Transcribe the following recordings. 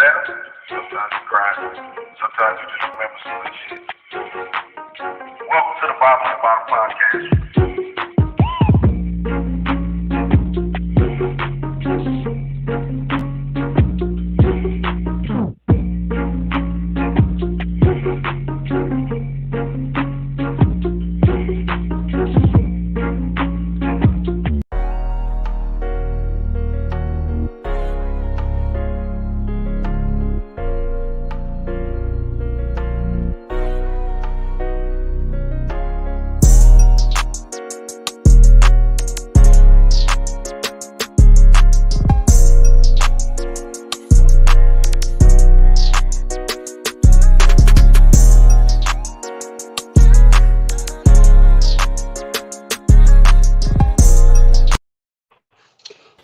laugh, sometimes you cry, sometimes you just remember some good shit. Welcome to the Bottom of the Bottom podcast.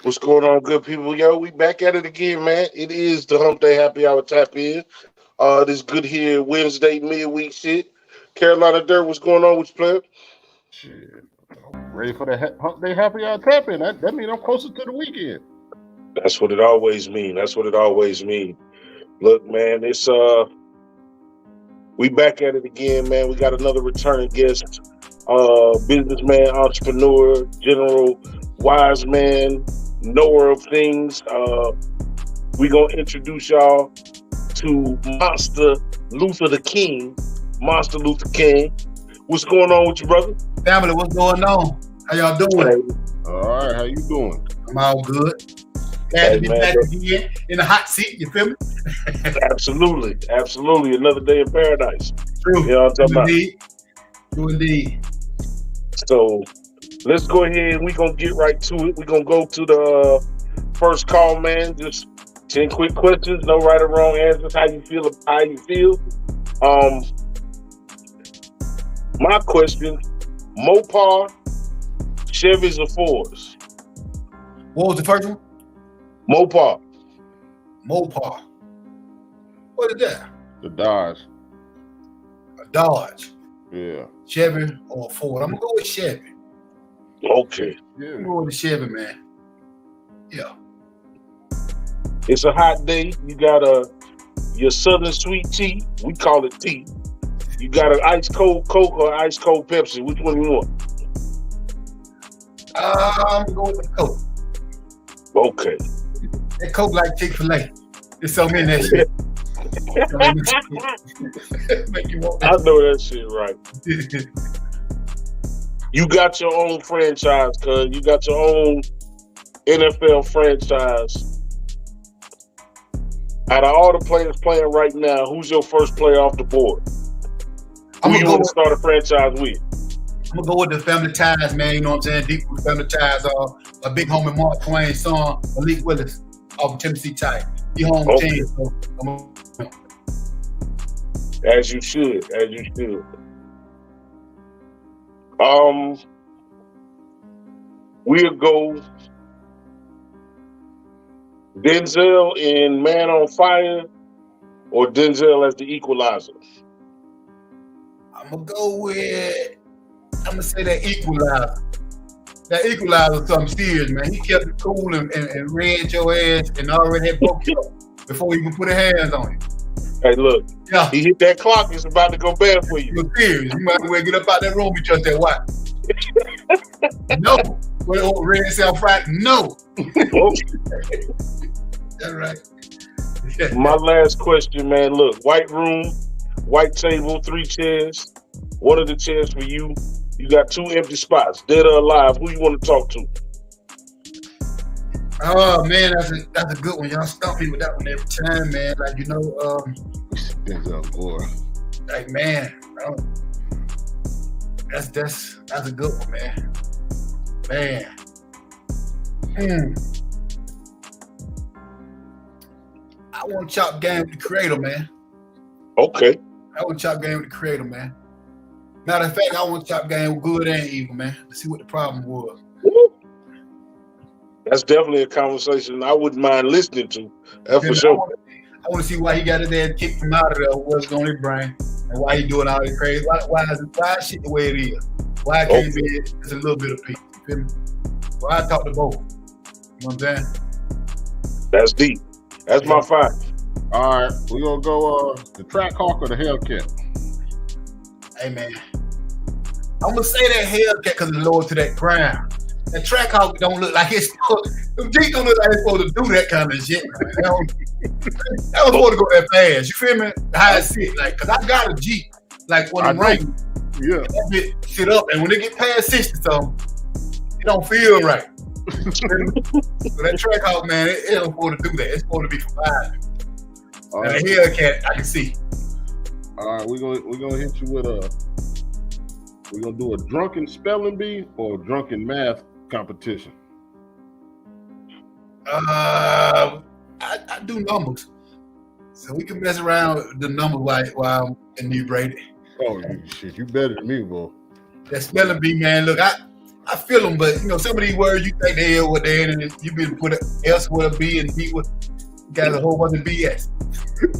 What's going on, good people? Yo, we back at it again, man. It is the Hummmpday Happy Hour Tap In. This good here Wednesday midweek shit. Carolina Dirt, what's going on with you, player? Shit, I'm ready for the Hummmpday Happy Hour Tap In. That means I'm closer to the weekend. That's what it always means. Look, man, it's we back at it again, man. We got another returning guest, businessman, entrepreneur, general, wise man, knower of things. We gonna introduce y'all to Monster Luther King. What's going on with you, brother? Family, what's going on? How y'all doing? All right, how you doing? I'm all good. Glad to be back again in the hot seat, you feel me? Absolutely. Another day in paradise. True. You know what I'm talking about? True indeed. So let's go ahead and we're going to get right to it. We're going to go to the first call, man. Just 10 quick questions, no right or wrong answers. How you feel? My question, Mopar, Chevys, or Fords? What was the first one? Mopar. What is that? The Dodge. A Dodge. Yeah. Chevy or a Ford? I'm going to go with Chevy. Okay. Yeah. I'm going with the Chevy, man. Yeah. It's a hot day. You got your Southern sweet tea. We call it tea. You got an ice cold Coke or ice cold Pepsi. Which one you want? I'm going with the Coke. Okay. That Coke like Chick-fil-A. There's so many that shit. Make you want that. I know that shit right. You got your own franchise, cuz. You got your own NFL franchise. Out of all the players playing right now, who's your first player off the board? Who you want to start a franchise with? I'm going to go with the family ties, man. You know what I'm saying? Deep with family ties. A big homie, Mark Twain's son, Malik Willis, off of Tennessee Titans. He home team, so As you should. We'll go Denzel in Man on Fire or Denzel as the Equalizer? I'm going to say that Equalizer. That Equalizer was something serious, man. He kept it cool and read your ass and already had broke you up before he even put his hands on you. Hey, look. Yeah. He hit that clock. It's about to go bad for you. You're serious. You might as well get up out that room and just that watch. No. Well, red self right? No. That's right. My last question, man. Look, white room, white table, 3 chairs. One of the chairs for you. You got 2 empty spots, dead or alive. Who you want to talk to? Oh man, that's a good one. Y'all stump me with that one every time, man. Like like man, that's a good one, man. I want to chop game with the creator, man. Okay. I want to chop game with the creator, man. Matter of fact, I want to chop game with good and evil, man. Let's see what the problem was. That's definitely a conversation I wouldn't mind listening to. That's for sure. I want to see why he got his ass kicked from out of there, what's on his brain, and why he doing all this crazy. Why is shit the way it is? Why it can't be just a little bit of peace? You feel me? Well, I talk to both. You know what I'm saying? That's deep. That's my 5. All right, we're gonna go the Track Hawk or the Hellcat. Hey man, I'm gonna say that Hellcat because it's lower to that ground. That Track Hawk don't look like it's. Them Jeep don't look like it's supposed to do that kind of shit. Man. That was supposed to go that fast. You feel me? How it sit, like, cause I got a Jeep, like one of them Wranglers. Yeah. That bitch sit up, and when they get past 60 something, it don't feel right. So that Track Hawk, man, it don't supposed to do that. It's supposed to be for 5. And Right. the Hellcat, I can see. All right, we're gonna hit you with we're gonna do a drunken spelling bee or a drunken math competition. I do numbers, so we can mess around with the number while I'm inebriated. Oh shit, you better than me, bro. That spelling bee, man. Look, I feel them, but you know some of these words you think they are what they ain't, and you been put else with a B and B with got a whole bunch of BS.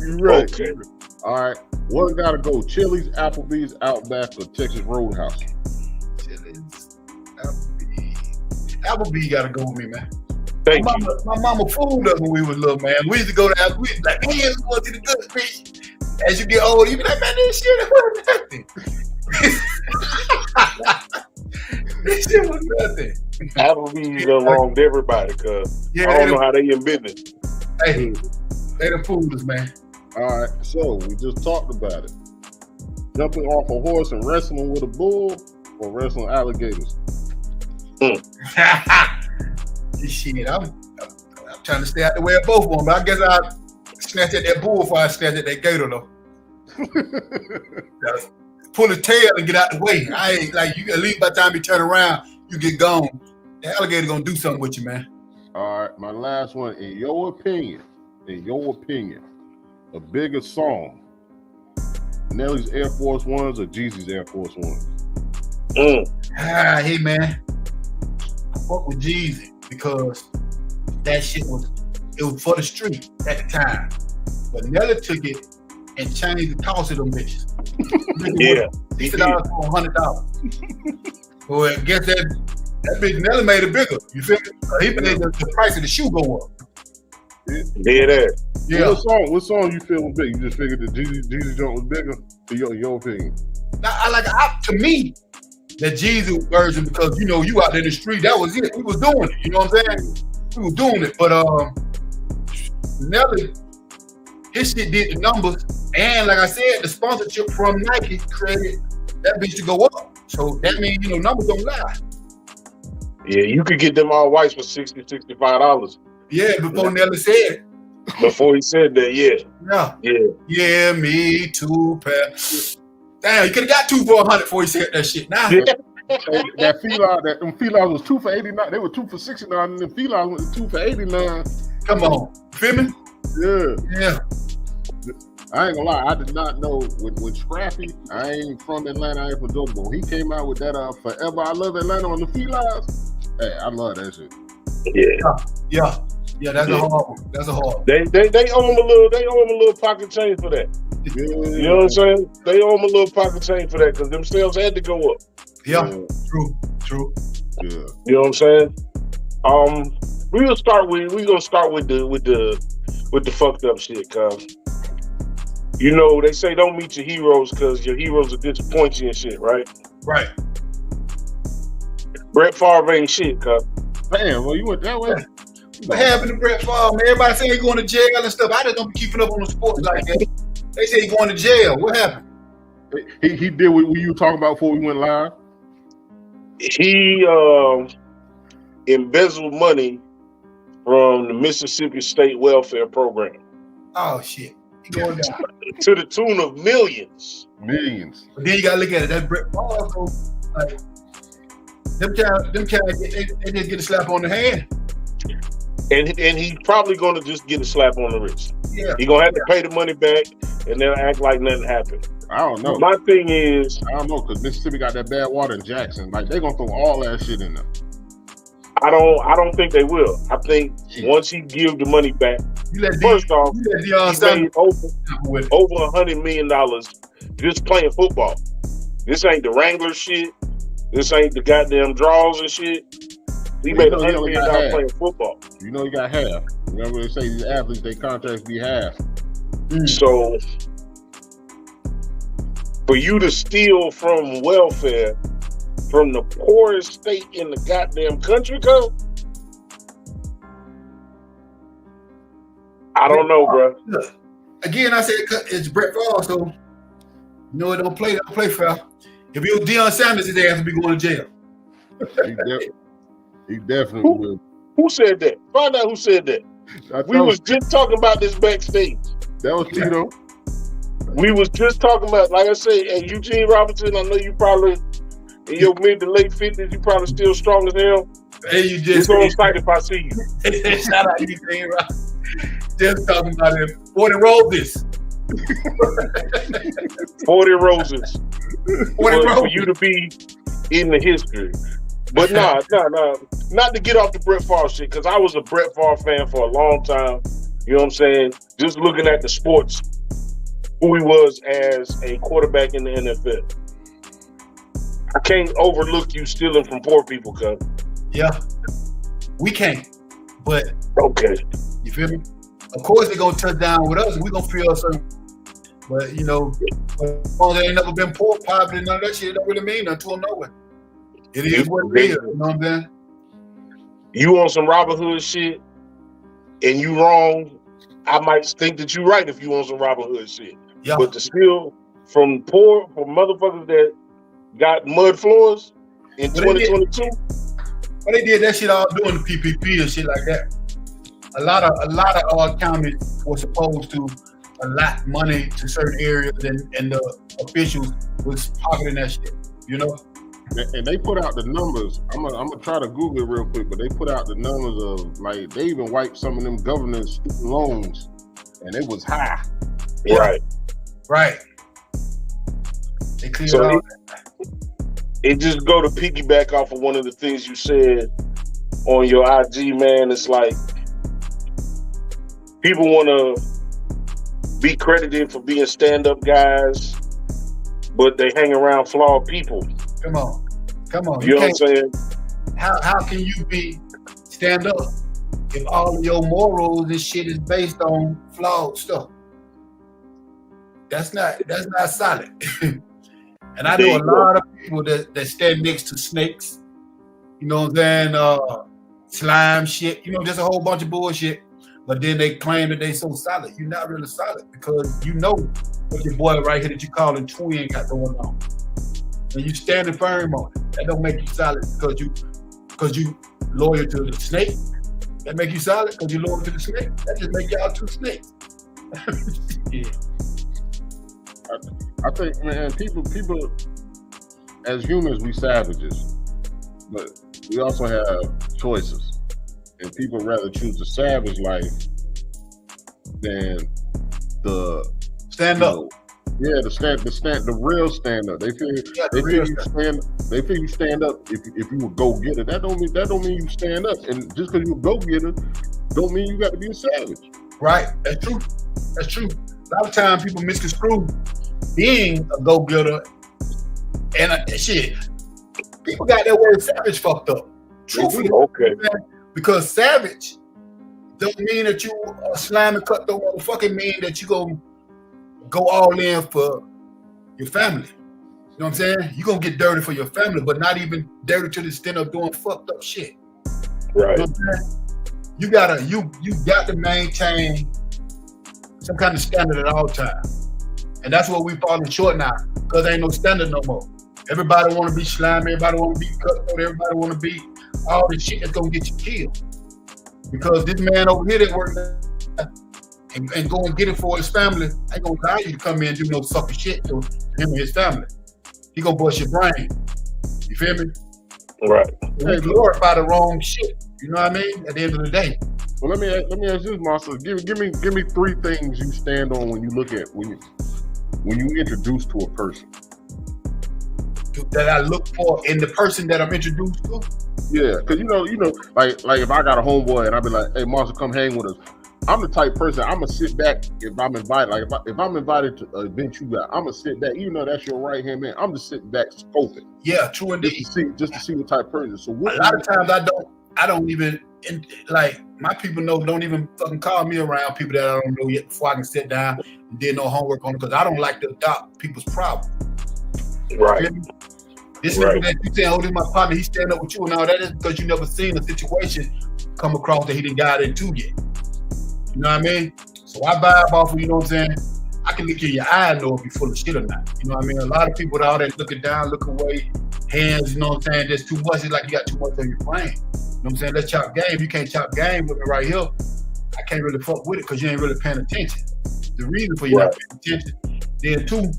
You right. Okay. All right, one gotta go: Chili's, Applebee's, Outback, or Texas Roadhouse. Chili's, Applebee gotta go with me, man. Thank My you. mama fooled us when we was little, man. We used to go to Applebee's, like, man, we going to the good bitch. As you get older, you be like, man, this shit was nothing. This shit was nothing. Applebee's along with everybody, cause I don't know how they in business. Hey, they done fooled us, man. All right, so we just talked about it: jumping off a horse and wrestling with a bull, or wrestling alligators. This shit, I'm trying to stay out the way of both of them, but I guess I snatch at that bull before I snatch at that gator, though. Pull the tail and get out the way. I ain't like you. At least by the time you turn around, you get gone. The alligator gonna do something with you, man. All right, my last one. In your opinion, a bigger song: Nelly's Air Force Ones or Jeezy's Air Force Ones? Hey man, I fuck with Jeezy because that shit was for the street at the time. But Nelly took it and changed the cost of them bitches. Yeah, $60 for $100. Well, I guess that bitch Nelly made it bigger. You feel me? He made the price of the shoe go up. Yeah, that. Yeah. What song you feel was big? You just figured that Jeezy joint was bigger? In your opinion? To me, the Jeezy version, because you know you out there in the street, that was it. We was doing it. You know what I'm saying? We was doing it. But Nelly, his shit did the numbers, and like I said, the sponsorship from Nike created that bitch to go up. So that means numbers don't lie. Yeah, you could get them all whites for $60, $65. Yeah, before Nelly said it. Before he said that, yeah. Yeah, me too, Pat. Damn, you could have got 2 for $100 before he said that shit. Now, that felines was 2 for $89. They were 2 for $69, and the felines went 2 for $89. Come on, feel me? Yeah. I ain't gonna lie, I did not know with Scrappy. I ain't from Atlanta, I ain't from Georgia, but when he came out with that "Forever I Love Atlanta" on the felines, hey, I love that shit. Yeah, that's a hard one. That's a hard one. They owe him a little pocket change for that. Yeah. You know what I'm saying? They owe him a little pocket change for that because them sales had to go up. Yeah. True. Yeah. You know what I'm saying? We're gonna start with the fucked up shit, cause they say don't meet your heroes because your heroes will disappoint you and shit, right? Right. Brett Favre ain't shit, cuz. Damn, well, you went that way? What happened to Brett Favre, man? Everybody saying he going to jail and stuff. I just don't be keeping up on the sports like that. They say he going to jail. What happened? He did what you were talking about before we went live? He embezzled money from the Mississippi State Welfare Program. Oh, shit. He going down. To the tune of millions. But then you got to look at it. That's Brett Favre. Like, them guys, they just get a slap on the hand. And he's probably going to just get a slap on the wrist. Yeah. He's going to have to pay the money back, and they'll act like nothing happened. I don't know. My thing is... I don't know, because Mississippi got that bad water in Jackson. Like, they're going to throw all that shit in there. I don't think they will. I think once he give the money back, first off, he made over $100 million just playing football. This ain't the Wrangler shit. This ain't the goddamn draws and shit. He made $100 million playing football. You know he got half. Remember they say these athletes, their contracts be half. So for you to steal from welfare from the poorest state in the goddamn country, cuz I don't know, bro. Again, I said it's Brett Favre, so you know it don't play fair. If it was Deion Sanders, his ass would be going to jail. He definitely will. Who said that? Find out who said that. We was just talking about this backstage. That was Tito. We was just talking about, like I say, and Eugene Robinson, I know you probably in your mid to late 50s, you probably still strong as hell. Hey, you just so excited if I see you. Shout out Eugene Robinson. Just talking about it. 40 roses. 40 roses. 40 roses. For you to be in the history. But nah, not to get off the Brett Favre shit, because I was a Brett Favre fan for a long time. You know what I'm saying? Just looking at the sports, who he was as a quarterback in the NFL. I can't overlook you stealing from poor people, cuz. Yeah, we can't. But okay, you feel me? Of course, they're gonna touch down with us. We're gonna feel certain. But you know, as long as they ain't never been poor, poverty, none of that shit don't really mean nothing to them nowhere. It is what it is. You know what I'm saying? You on some Robin Hood shit, and you wrong. I might think that you right if you on some Robin Hood shit. Yeah. But to steal from motherfuckers that got mud floors in 2022. But they did that shit all doing the PPP and shit like that. A lot of counties were supposed to allot money to certain areas, and the officials was pocketing that shit. You know. And they put out the numbers. I'm gonna try to Google it real quick, but they put out the numbers of, like, they even wiped some of them government student loans, and it was high. Right. They cleared out. It just go to piggyback off of one of the things you said on your IG, man. It's like people want to be credited for being stand-up guys, but they hang around flawed people. Come on. You know what I'm saying? How can you be stand up if all of your morals and shit is based on flawed stuff? That's not solid. And I know a lot of people that stand next to snakes. You know what I'm saying? Slime shit. You know, just a whole bunch of bullshit. But then they claim that they so solid. You're not really solid because you know what your boy right here that you calling twin got going on. And you standing firm on it. That don't make you solid because you loyal to the snake. That make you solid because you loyal to the snake. That just make y'all two snakes. Yeah. I think, man, people as humans, we savages, but we also have choices, and people rather choose the savage life than the stand up. Yeah, the real stand up. They feel you stand up if you a go getter. That don't mean you stand up. And just because you a go getter, don't mean you got to be a savage. Right. That's true. A lot of times people misconstrue being a go getter and shit. People got that word savage fucked up. Truthfully, okay. Because savage don't mean that you a slimy cutthroat motherfucking mean that you gonna go all in for your family. You know what I'm saying? You're gonna get dirty for your family, but not even dirty to the extent of doing fucked up shit. Right. You know what I'm saying? You got to maintain some kind of standard at all times. And that's what we falling short now, because there ain't no standard no more. Everybody wanna be slimy, everybody wanna be cutthroat, everybody wanna be all the shit that's gonna get you killed. Because this man over here that works and go and get it for his family, ain't gonna allow you to come in and do no sucker shit to him and his family. He gonna bust your brain. You feel me? Right. They glorify the wrong shit. You know what I mean? At the end of the day. Well, let me ask this, Monster. Give me 3 things you stand on when you look at when you introduce to a person. That I look for in the person that I'm introduced to. Yeah, because you know, like if I got a homeboy and I be like, "Hey, Monster, come hang with us." I'm the type person, I'm gonna sit back if I'm invited. Like if I'm invited to an event you got, I'm gonna sit back. You know that's your right hand man. I'm just sitting back scoping. Yeah, true indeed. Just to see what type of person. So a lot of times I don't even and like my people don't even fucking call me around people that I don't know yet before I can sit down and did no homework on it because I don't like to adopt people's problems. Right. This nigga that you saying, oh, this is my partner, he's standing up with you and all that is because you never seen a situation come across that he didn't got into yet. You know what I mean? So I vibe off of, you know what I'm saying? I can look in your eye and know if you're full of shit or not. You know what I mean? A lot of people out there looking down, looking away, hands, you know what I'm saying? There's too much. It's like you got too much on your brain. You know what I'm saying? Let's chop game. You can't chop game with me right here. I can't really fuck with it because you ain't really paying attention. The reason for you not paying attention, then two,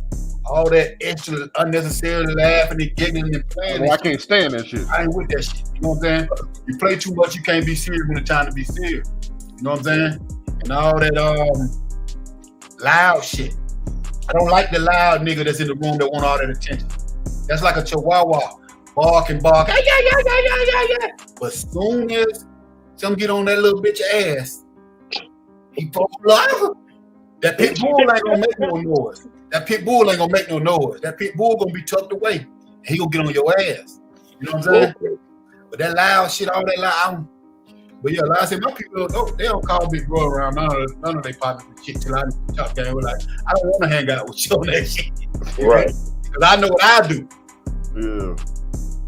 all that extra unnecessarily laughing and giggling and playing. Well, I can't stand that shit. I ain't with that shit. You know what I'm saying? You play too much, you can't be serious when it's time to be serious. You know what I'm saying? And all that loud shit. I don't like the loud nigga that's in the room that want all that attention. That's like a chihuahua. Bark and bark. Yeah. But soon as some get on that little bitch ass, he falls live. That pit bull ain't gonna make no noise. That pit bull ain't gonna make no noise. That pit bull gonna be tucked away. And he gonna get on your ass. You know what I'm saying? Okay. But that loud shit, all that loud. But yeah, like I said, my people they don't call big bro around none of their partners and shit till I talk game. We're like, I don't want to hang out with you on that shit. Right. Because I know what I do. Yeah.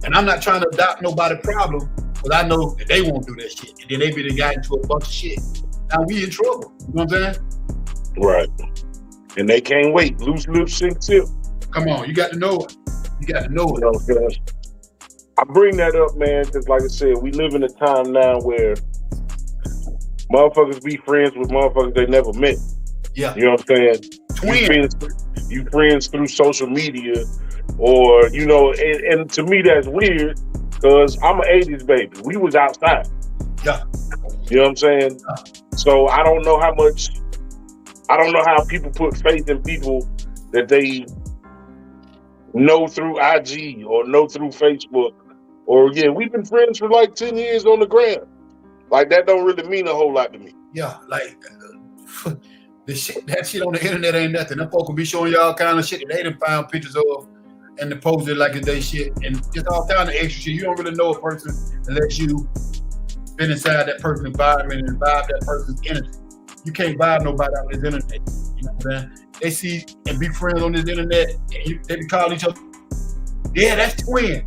And I'm not trying to adopt nobody's problem, because I know that they won't do that shit. And then they be got into a bunch of shit. Now we in trouble. You know what I'm saying? Right. And they can't wait. Loose lips, sink tip. Come on, you got to know it. You got to know it. You know, I bring that up, man, because like I said, we live in a time now where motherfuckers be friends with motherfuckers they never met. Yeah. You know what I'm saying? You friends through social media, or, you know, and to me that's weird because I'm an 80s baby. We was outside. Yeah. You know what I'm saying? Yeah. So I don't know how people put faith in people that they know through IG or know through Facebook. Or, we've been friends for like 10 years on the ground. Like, that don't really mean a whole lot to me. Yeah, like, that shit on the internet ain't nothing. Them folks will be showing you all kind of shit that they done found pictures of and they post it like it's they shit. And just all kind of extra shit. You don't really know a person unless you been inside that person's environment and vibe that person's energy. You can't vibe nobody on this internet. You know what I'm saying? They see and be friends on this internet and they be calling each other, yeah, that's twin.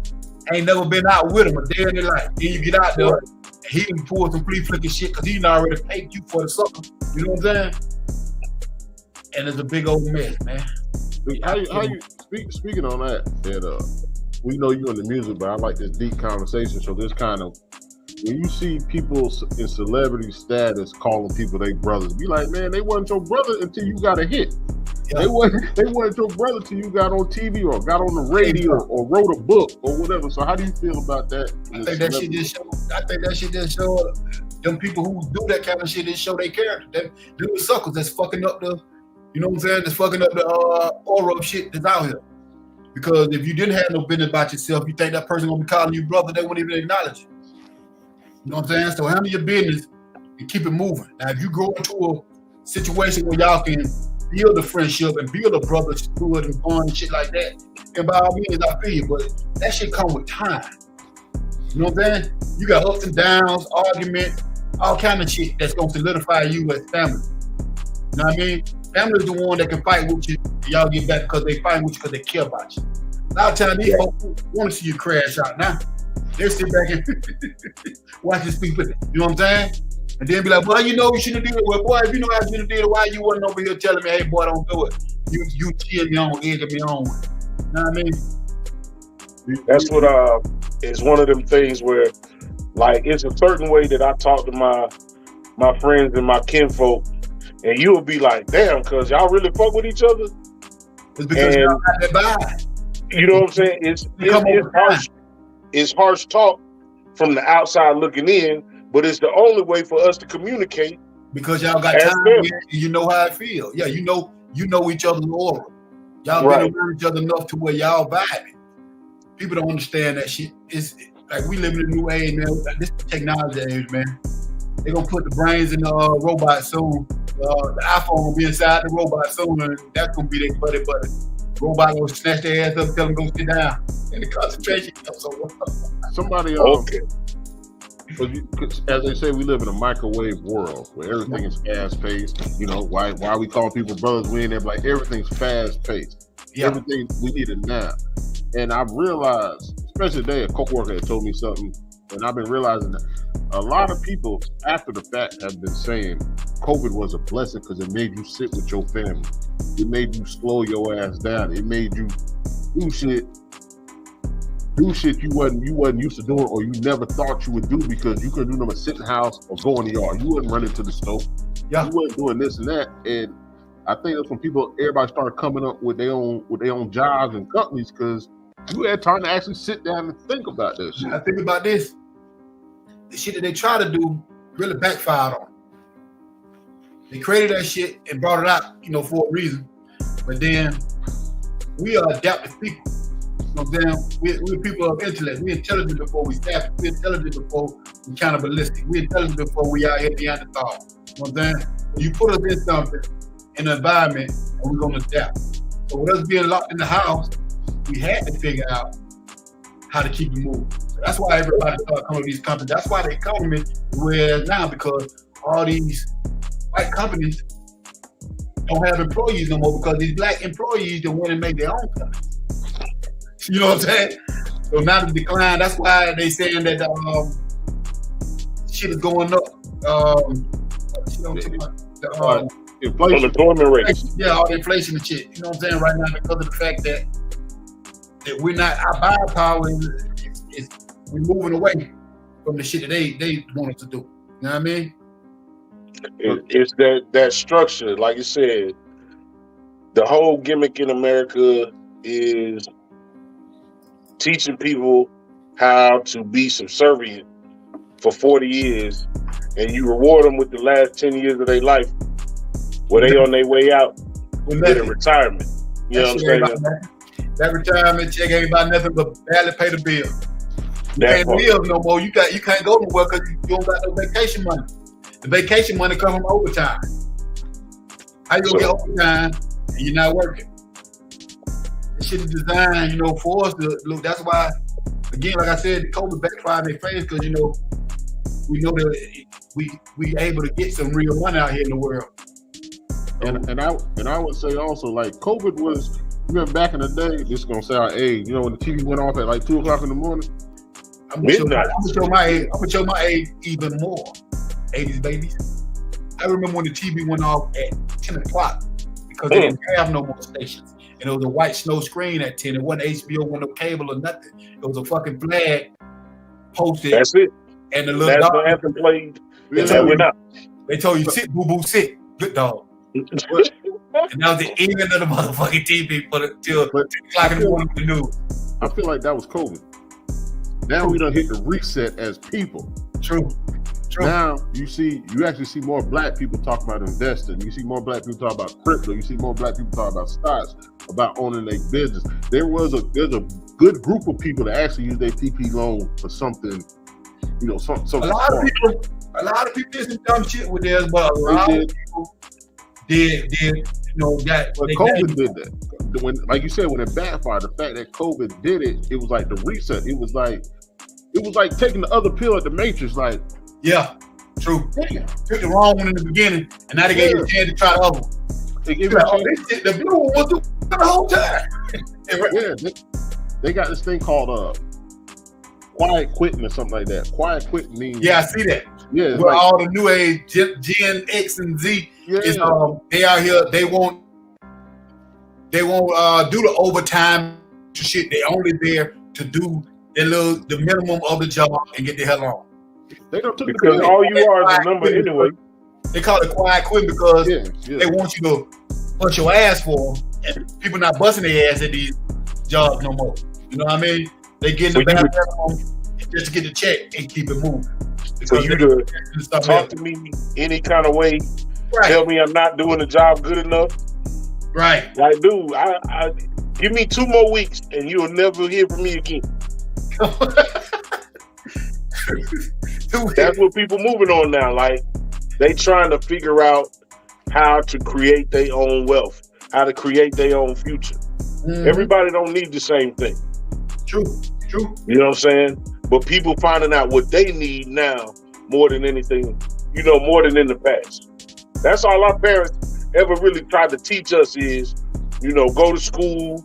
Ain't never been out with him a day in their life. Then you get out there and he can pull some flea flicking shit because he done already paid you for the sucker. You know what I'm saying? And it's a big old mess, man. How you speaking on that, we know you in the music, but I like this deep conversation. So this kind of, when you see people in celebrity status calling people they brothers, be like, man, they wasn't your brother until you got a hit. Yeah. They wasn't your brother till you got on TV or got on the radio or wrote a book or whatever. So how do you feel about that? I think that shit just show them people who do that kind of shit, they show their character. Them the suckers that's fucking up the, you know what I'm saying? That's fucking up the aura of shit that's out here. Because if you didn't have no business about yourself, you think that person gonna be calling you brother, they wouldn't even acknowledge you. You know what I'm saying? So handle your business and keep it moving. Now, if you go into a situation where y'all can build a friendship and build a brotherhood and bond and shit like that, and by all means, I feel you, but that shit come with time. You know what I'm saying? You got ups and downs, argument, all kind of shit that's gonna solidify you as family. You know what I mean? Family is the one that can fight with you and y'all get back because they fight with you because they care about you. A lot of times these folks want to see you crash out now. They sit back and watch this people. You know what I'm saying? And then be like, boy, you know you shouldn't have did it. Well, boy, if you know I shouldn't have did it, why you wasn't over here telling me, hey, boy, don't do it. You cheer me on, edge me on. You know what I mean? That's what is one of them things where, like, it's a certain way that I talk to my friends and my kinfolk, and you'll be like, damn, cause y'all really fuck with each other. It's because y'all got that vibe. You know what I'm saying? It's harsh. It's harsh talk from the outside looking in, but it's the only way for us to communicate. Because y'all got time and you know how it feels. Yeah, you know each other's aura. Y'all been around each other enough to where y'all vibing. People don't understand that shit. It's like we live in a new age, man. This is technology age, man. They're gonna put the brains in the robot soon. The iPhone will be inside the robot soon, and that's gonna be their buddy. Robot gonna snatch their ass up and tell them go sit down. And the concentration comes over. Somebody Because as they say, we live in a microwave world where everything is fast paced. You know, why we call people brothers? We in there like everything's fast paced. Yeah. Everything we need it now. And I've realized, especially today, a coworker had told me something, and I've been realizing that a lot of people after the fact have been saying COVID was a blessing because it made you sit with your family. It made you slow your ass down. It made you do shit you wasn't used to doing, or you never thought you would do because you couldn't do nothing but sit in the house or go in the yard. You wasn't running to the stove. Yeah. You wasn't doing this and that. And I think that's when everybody started coming up with their own jobs and companies because you had time to actually sit down and think about this shit. I think about this. The shit that they try to do really backfired on them. They created that shit and brought it out, for a reason. But then we are adaptive people. We're people of intellect. We're intelligent before we stab. We're intelligent before we cannibalistic. We're intelligent before we out here Neanderthal. You know what I'm saying? You put us in something, in an environment, and we're gonna adapt. So with us being locked in the house, we had to figure out how to keep it moving. So that's why everybody started coming to these companies. That's why the economy is where it is now, because all these white companies don't have employees no more because these black employees don't want to make their own companies. You know what I'm saying? So now the decline, that's why they saying that shit is going up. Unemployment rate. Yeah, all the inflation and shit. You know what I'm saying? Right now, because of the fact that we're not, our buying power is we're moving away from the shit that they want us to do. You know what I mean? It's that structure, like you said. The whole gimmick in America is teaching people how to be subservient for 40 years, and you reward them with the last 10 years of their life where they on their way out with a retirement. You know what I'm saying? That retirement check ain't about nothing but barely pay the bill. You can't live no more. You can't go nowhere because you don't got no vacation money. The vacation money comes from overtime. How you gonna get overtime and you're not working? This shit is designed, for us to look. That's why, again, like I said, the COVID backfired in their face because, we know that we able to get some real money out here in the world. And I would say also, like, COVID was, remember back in the day, this is gonna say our age, when the TV went off at like 2 o'clock in the morning. I'm gonna show my age even more. 80s babies. I remember when the TV went off at 10 o'clock because they didn't have no more stations. And it was a white snow screen at 10. It wasn't HBO, wasn't no cable or nothing. It was a fucking flag posted. That's it. And the little dog anthem played. They told you, sit, boo boo, sit. Good dog. And that was the end of the motherfucking TV till 10 o'clock in the morning with the news. I feel like that was COVID. Now we done hit the reset as people. True. Now you actually see more black people talk about investing. You see more black people talk about crypto. You see more black people talk about stocks, about owning their business. There's a good group of people that actually use their PP loan for something. Something. A lot of people did some dumb shit with theirs, but a lot of people did. But COVID did that. When, like you said, when it backfired, the fact that COVID did it, it was like the reset. It was like taking the other pill at the Matrix. Like. Yeah, true. Damn. Took the wrong one in the beginning, and now they gave you a chance to try the other one. They gave you a chance. The blue one was the whole time. They got this thing called quiet quitting or something like that. Quiet quitting means. Yeah, I see that. Yeah, where all the new age Gen X and Z is they out here. They won't do the overtime shit. They only there to do the minimum of the job and get the hell on. They don't took because all you are is a number anyway. They call it quiet quitting because they want you to bust your ass for them, and people not busting their ass at these jobs no more. You know what I mean? They get in the bathroom just to get the check and keep it moving. For you to talk to me any kind of way, tell me I'm not doing the job good enough. Right. Like, dude, I give me 2 more weeks and you'll never hear from me again. That's what people moving on now. Like, they trying to figure out how to create their own wealth, how to create their own future. Everybody don't need the same thing. True. You know what I'm saying? but people finding out what they need now more than anything, more than in the past. That's all our parents ever really tried to teach us is, go to school,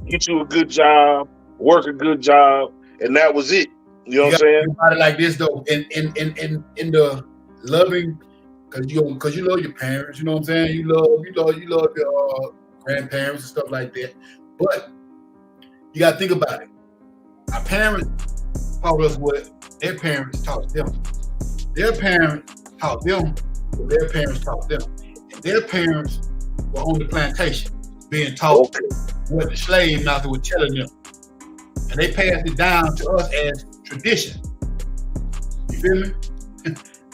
get you a good job, work a good job, and that was it. You know what I'm saying? Think about it like this though, in the loving, because you love your parents. You know what I'm saying? You love your grandparents and stuff like that. But you gotta think about it. Our parents taught us what their parents taught them. Their parents taught them what their parents taught them. And their parents were on the plantation being taught what the slave master was telling them. And they passed it down to us as tradition. You feel me?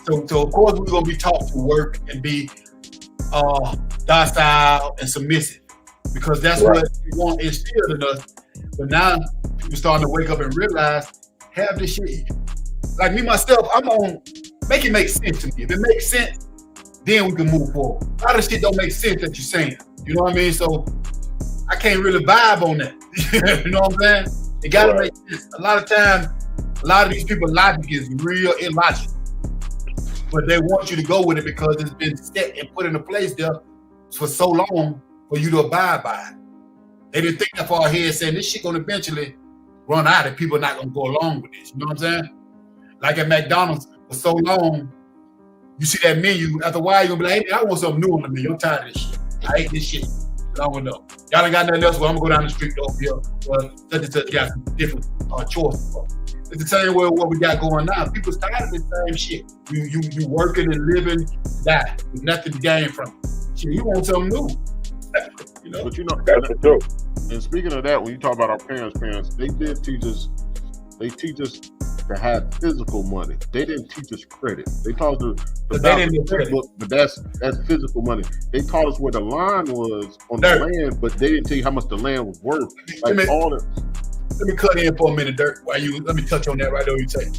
So of course we're gonna be taught to work and be docile and submissive because that's what we want instilled in us. But now people starting to wake up and realize, have this shit. Like me myself, I'm on make it make sense to me. If it makes sense, then we can move forward. A lot of shit don't make sense that you're saying. You know what I mean? So I can't really vibe on that. You know what I'm saying? It gotta make sense. A lot of times, a lot of these people's logic is real illogical. But they want you to go with it because it's been set and put into place there for so long for you to abide by it. They didn't think that far ahead saying this shit gonna eventually run out and people are not gonna go along with this. You know what I'm saying? Like at McDonald's for so long, you see that menu, after a while you're gonna be like, hey, I want something new on the menu. I'm tired of this shit. I hate this shit. Long enough. Y'all ain't got nothing else, well, I'm gonna go down the street over here. Well, such and such got some different choices. It's the same way what we got going now. People's tired of the same shit. You working and living, die with nothing to gain from it. Shit, you want something new. But that's the truth. And speaking of that, when you talk about our parents, they did teach us. They teach us to have physical money. They didn't teach us credit. They taught us but that's physical money. They taught us where the line was on the land, but they didn't tell you how much the land was worth. Like let me cut in for a minute, Dirk. Let me touch on that right there. You say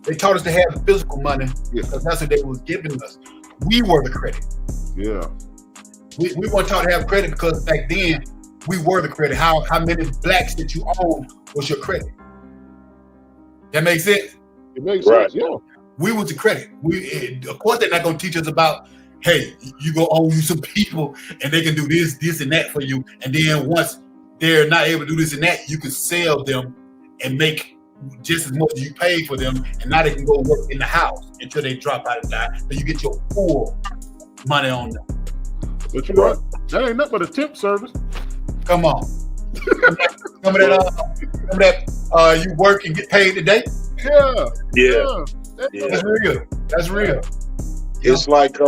they taught us to have the physical money because that's what they was giving us. We were the credit. Yeah. We weren't taught to have credit because back then we were the credit. How many blacks that you owned was your credit. That makes sense? It makes sense, yeah. We was the credit. Of course they're not gonna teach us about, hey, you go own you some people and they can do this and that for you. And then once they're not able to do this and that, you can sell them and make just as much as you paid for them. And now they can go work in the house until they drop out and die. So you get your full money on them. But you know, that ain't nothing but a tip service. Come on. Some of that you work and get paid today. Yeah. That's real. That's real. It's like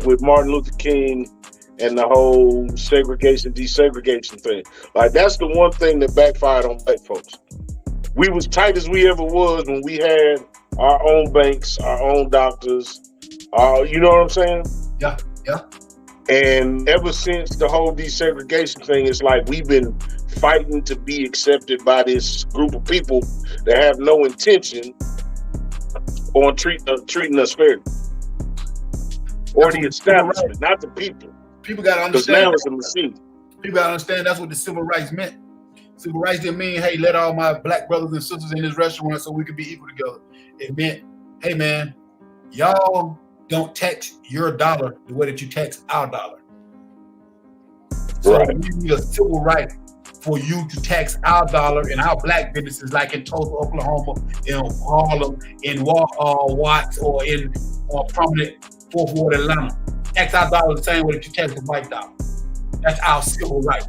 with Martin Luther King and the whole segregation, desegregation thing. Like that's the one thing that backfired on black folks. We was tight as we ever was when we had our own banks, our own doctors. You know what I'm saying? Yeah. And ever since the whole desegregation thing, it's like we've been fighting to be accepted by this group of people that have no intention on treating us fairly. Or the establishment, not the people. People got to understand. Because now it's a machine. People got to understand that's what the civil rights meant. Civil rights didn't mean, hey, let all my black brothers and sisters in this restaurant so we could be equal together. It meant, hey, man, y'all don't tax your dollar the way that you tax our dollar. So we need a civil right for you to tax our dollar in our black businesses, like in Tulsa, Oklahoma, in Harlem, in Watts, or in prominent Fourth Ward Atlanta. Tax our dollar the same way that you tax the white dollar. That's our civil right.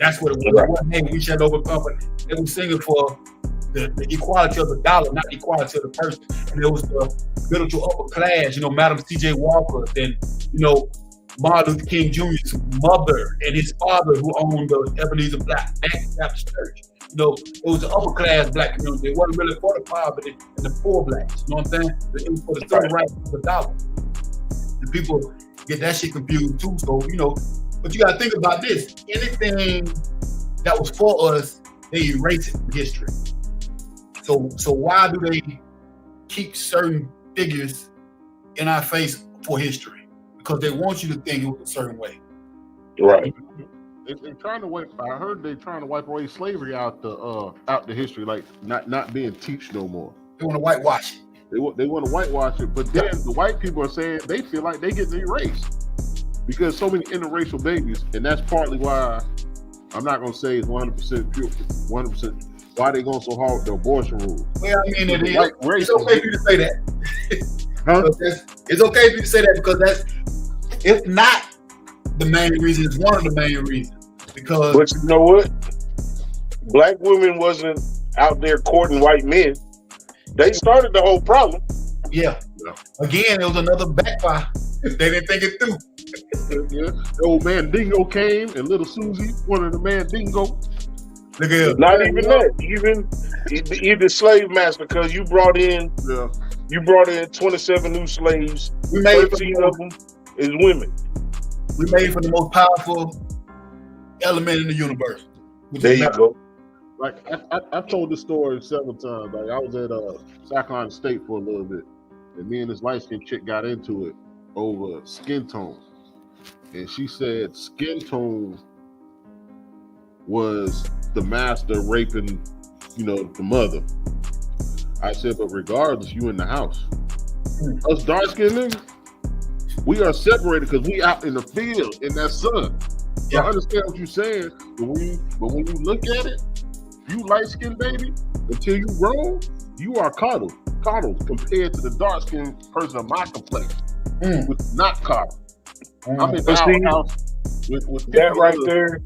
That's what it was. Right. One name we shall overcome. They were singing for the equality of the dollar, not the equality of the person. And it was the middle to upper class, Madam C.J. Walker, and, Martin Luther King Jr.'s mother and his father who owned the Ebenezer Baptist Church. It was the upper class black community. It wasn't really for the poor, but the poor blacks. You know what I'm saying? It was for the civil rights of the dollar. And people get that shit confused too. So, but you gotta think about this. Anything that was for us, they erase it from history. So why do they keep certain figures in our face for history? Because they want you to think it was a certain way. Right. They're trying to wipe. I heard they're trying to wipe away slavery out the history, like not being teached no more. They want to whitewash it. They want to whitewash it, but then the white people are saying they feel like they get erased because so many interracial babies, and that's partly why I'm not gonna say it's 100% pure, 100%. Why they going so hard with the abortion rules? Well, I mean, it's okay for you to say that. Huh? It's okay for you to say that because it's not the main reason. It's one of the main reasons. Because, but you know what? Black women wasn't out there courting white men. They started the whole problem. Yeah. Again, it was another backfire. They didn't think it through. Yeah. The old man Dingo came, and little Susie wanted the man Dingo. Look at him. Not even that. Even slave master, because you brought in 27 new slaves. We made 13 of them is women. We made for the most powerful element in the universe. There you go. Like I told this story several times. Like I was at South Carolina State for a little bit, and me and this light skinned chick got into it over skin tone, and she said skin tone was the master raping, the mother. I said, but regardless, you in the house. Us dark skinned niggas, we are separated because we out in the field in that sun. So I understand what you're saying, but when you look at it, you light skinned baby, until you grow, you are coddled compared to the dark skinned person of my complexion, which is not coddled. I'm in the house with that right there.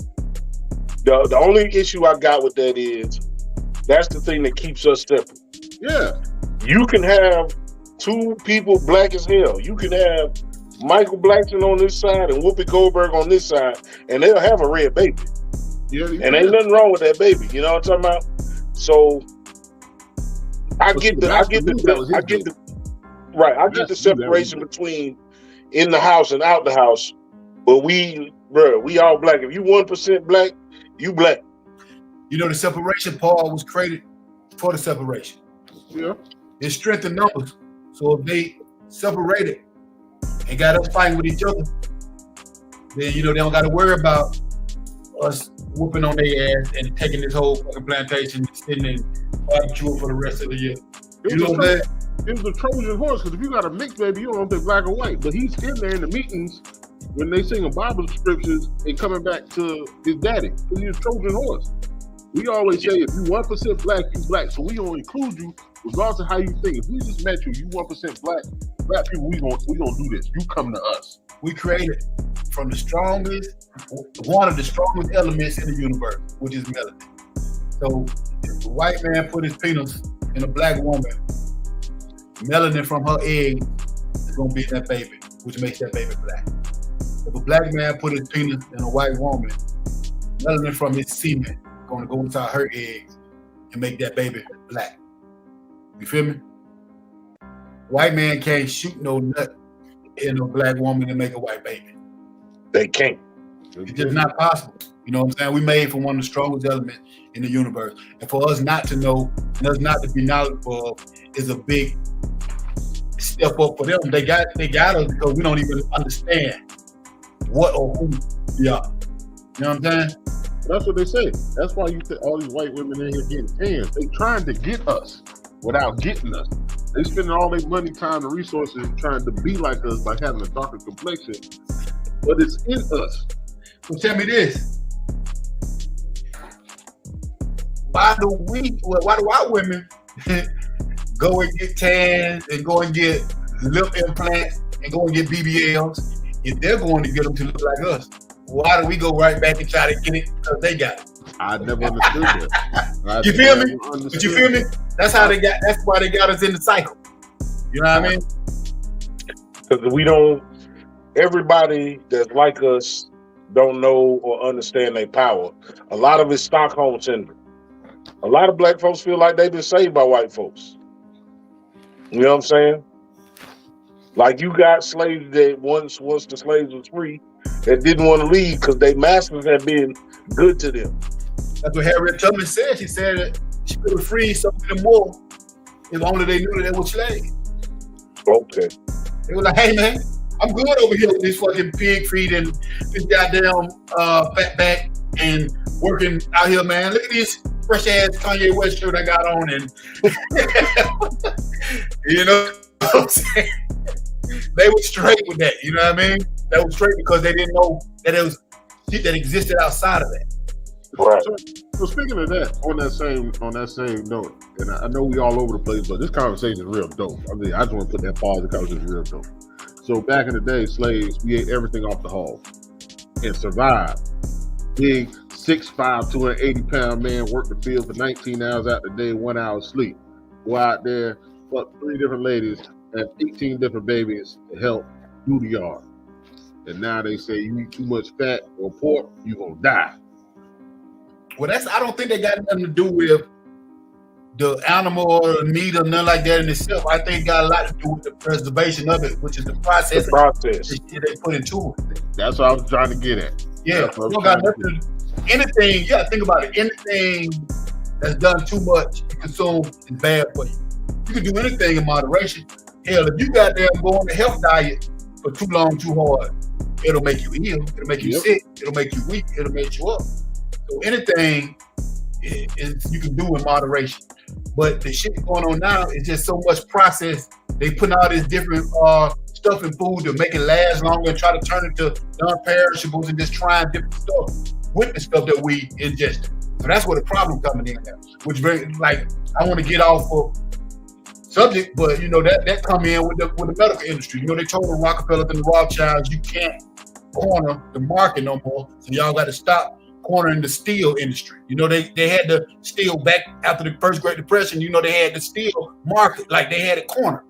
The only issue I got with that is that's the thing that keeps us separate. Yeah. You can have two people black as hell. You can have Michael Blackson on this side and Whoopi Goldberg on this side, and they'll have a red baby. Yeah, and ain't nothing wrong with that baby. You know what I'm talking about? So I get the separation between in the house and out the house. But we all black. If you 1% black, you black. The separation part was created for the separation. Yeah. It's strength in numbers. So if they separated and got us fighting with each other, then they don't got to worry about us whooping on their ass and taking this whole fucking plantation and sitting and barbecue for the rest of the year. You know what I'm saying? It was a Trojan horse, because if you got a mixed baby, you don't think black or white. But he's in there in the meetings when they sing Bible scriptures and coming back to his daddy. Because he's a Trojan horse. We always say if you 1% black, you black. So we gonna include you regardless of how you think. If we just met you 1% black people, we gonna do this. You come to us. We created from one of the strongest elements in the universe, which is melanin. So if a white man put his penis in a black woman, melanin from her egg is gonna be in that baby, which makes that baby black. If a black man put his penis in a white woman, melanin from his semen gonna go inside her eggs and make that baby black. You feel me? White man can't shoot no nut in a black woman and make a white baby. They can't. It's just not possible. You know what I'm saying? We made from one of the strongest elements in the universe. And for us not to know, and us not to be knowledgeable is a big step up for them. They got us because we don't even understand what or who we are. You know what I'm saying? That's what they say. That's why you think all these white women in here getting tans. They trying to get us without getting us. They spending all their money, time, and resources trying to be like us by having a darker complexion. But it's in us. So tell me this. Why do white women go and get tans and go and get lip implants and go and get BBLs if they're going to get them to look like us? Why do we go right back and try to get it because they got it? I never understood that. You feel me? But you feel me? That's why they got us in the cycle. You know what I mean? Because everybody that's like us don't know or understand their power. A lot of it's Stockholm syndrome. A lot of black folks feel like they've been saved by white folks. You know what I'm saying? Like you got slaves that once the slaves was free, that didn't want to leave because their masters had been good to them. That's what Harriet Tubman said. She said that she could have freed some of them more if only they knew that they were slaves. Okay. They were like, hey man, I'm good over here with this fucking pig feed and this goddamn fatback and working out here, man. Look at this fresh ass Kanye West shirt I got on, and you know what I'm saying? They were straight with that, you know what I mean? They were straight because they didn't know that it was shit that existed outside of that. Right. So speaking of that, on that same note, and I know we all over the place, but this conversation is real dope. I mean, I just want to put that pause because it's real dope. So back in the day, slaves, we ate everything off the hog and survived. Big 6'5", 280-pound man worked the field for 19 hours out the day, 1 hour sleep. Go out there, fuck 3 different ladies, have 18 different babies to help do the yard. And now they say you eat too much fat or pork, you gonna die. Well, I don't think they got nothing to do with the animal or the meat or nothing like that in itself. I think it got a lot to do with the preservation of it, which is the process. They put into it. That's what I was trying to get at. Yeah, you don't got nothing. Anything, yeah, think about it. Anything that's done too much, you consume, is bad for you. You can do anything in moderation. Hell, if you got there and go on a health diet for too long, too hard, it'll make you ill. It'll make you sick. It'll make you weak. It'll make you up. So anything is you can do in moderation. But the shit going on now is just so much process. They putting all this different stuff in food to make it last longer and try to turn it to non-perishables and just trying different stuff with the stuff that we ingest. So that's where the problem coming in now. Which very like I want to get off of subject, but you know that come in with the medical industry. You know they told the Rockefellers and the Rothschilds you can't corner the market no more, so y'all got to stop cornering the steel industry. You know they had the steel back after the first Great Depression. You know they had the steel market like they had it cornered,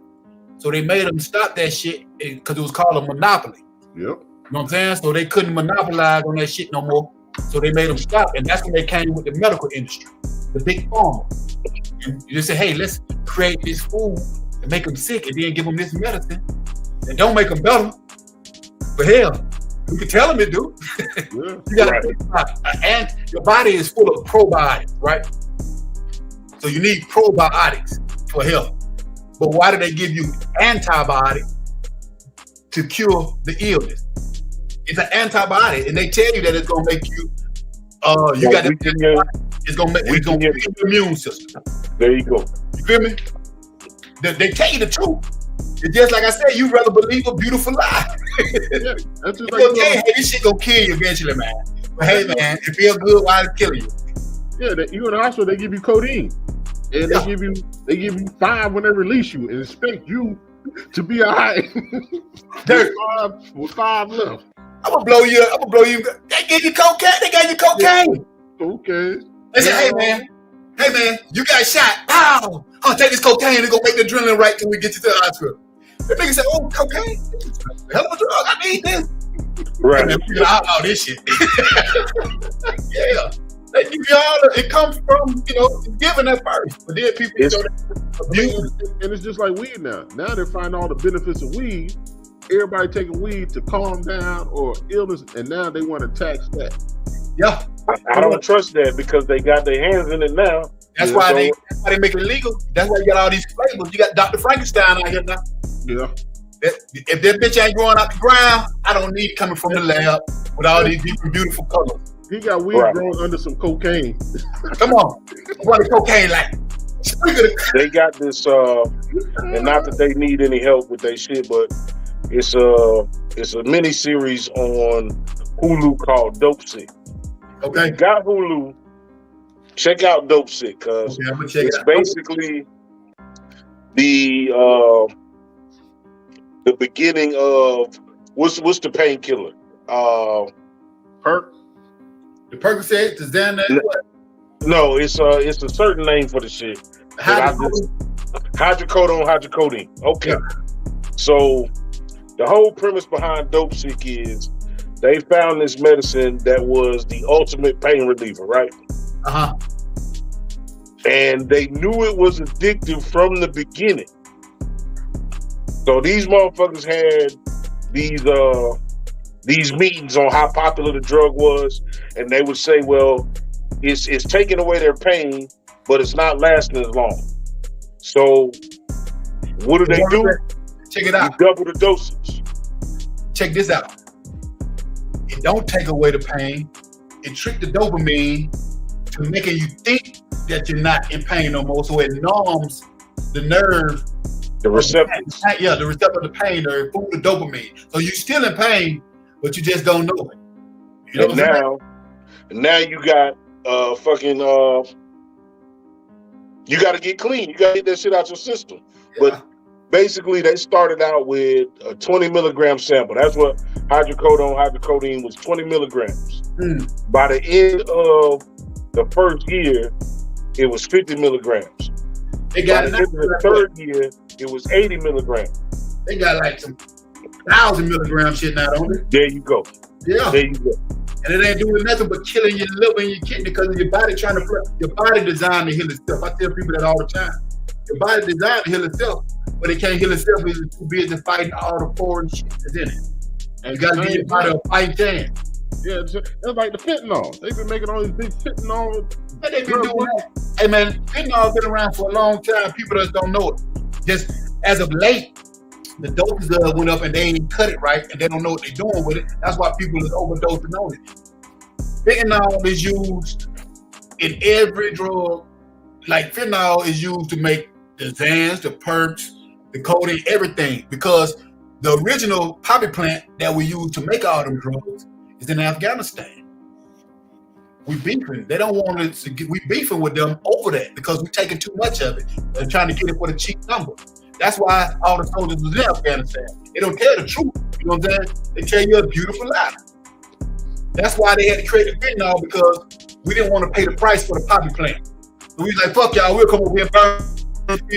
so they made them stop that shit because it was called a monopoly. Yep. You know what I'm saying? So they couldn't monopolize on that shit no more. So they made them stop, and that's when they came with the medical industry, the big pharma. And you just say, hey, let's create this food and make them sick, and then give them this medicine and don't make them better. But hell, you can tell them it do. Yeah. You gotta think about it. And your body is full of probiotics, right? So you need probiotics for health. But why do they give you antibiotics to cure the illness? It's an antibiotic, and they tell you that it's gonna make you it's gonna weaken your immune system. There you go. You feel me? They tell you the truth. It's just like I said, you rather believe a beautiful lie. Yeah, that's just like hey, this shit gonna kill you eventually, man. But hey, man, it feel good while it's killing you. Yeah, you in the hospital, they give you codeine, and they give you 5 when they release you, and expect you to be alright. with 5 left. I'm gonna blow you. They give you cocaine. They gave you cocaine. Okay. They said, hey man, you got shot. Wow. I'll take this cocaine and go make the adrenaline right till we get you to the hospital. The nigga said, oh, cocaine? Hell of a drug. I need this. Right. And we outlaw this shit. Yeah. They give you all it comes from, giving at first. But then people abuse it. And it's just like weed now. Now they find all the benefits of weed. Everybody taking weed to calm down or illness, and now they want to tax that. Yeah. I don't trust that because they got their hands in it now. That's why they make it illegal. That's why you got all these flavors. You got Dr. Frankenstein out here now. Yeah. If that bitch ain't growing out the ground, I don't need it coming from the lab with all these different beautiful colors. He got weed growing under some cocaine. Come on. What the cocaine like? They got this, and not that they need any help with their shit, but it's a mini series on Hulu called Dosage. Okay. If you got Hulu, check out Dosage because it's basically the beginning of what's the painkiller? Perk. The Percocet, the Xanax. No, it's a certain name for the shit. Hydrocodone. Okay. Yeah. So the whole premise behind Dosage is they found this medicine that was the ultimate pain reliever, right? Uh-huh. And they knew it was addictive from the beginning. So these motherfuckers had these meetings on how popular the drug was, and they would say, well, it's taking away their pain, but it's not lasting as long. So what do they do? Check it out. You double the dosage. Check this out. It don't take away the pain, it tricked the dopamine to making you think that you're not in pain no more. So it numbs the nerve. The receptors. The receptor of the pain nerve, through the dopamine. So you're still in pain, but you just don't know it. You know now you got you got to get clean. You got to get that shit out your system. Yeah. But basically, they started out with a 20 milligram sample. That's what hydrocodone was, 20 milligrams. By the end of the first year, it was 50 milligrams. They got By the end of the third year, it was 80 milligrams. They got like some 1,000 milligram shit now, don't they? There you go. Yeah. There you go. And it ain't doing nothing but killing your liver and your kidney because your body your body designed to heal itself. I tell people that all the time. Your body designed to heal itself, but it can't heal itself because it's too busy fighting all the foreign shit that's in it. And you gotta give your body a fighting chance. Yeah, it's like the fentanyl. They've been making all these big fentanyl. What they been doing? Hey man, fentanyl been around for a long time. People just don't know it. Just as of late, the doses went up and they ain't cut it right and they don't know what they're doing with it. That's why people is overdosing on it. Fentanyl is used in every drug. Like fentanyl is used to make the Xans, the perks, the codeine, everything. Because the original poppy plant that we use to make all them drugs is in Afghanistan. We beefing. They don't want us to get, we beefing with them over that because we're taking too much of it and trying to get it for the cheap number. That's why all the soldiers was in Afghanistan. They don't tell the truth. You know what I'm saying? They tell you a beautiful lie. That's why they had to create the fentanyl because we didn't want to pay the price for the poppy plant. So we was like, fuck y'all, we'll come over here and burn,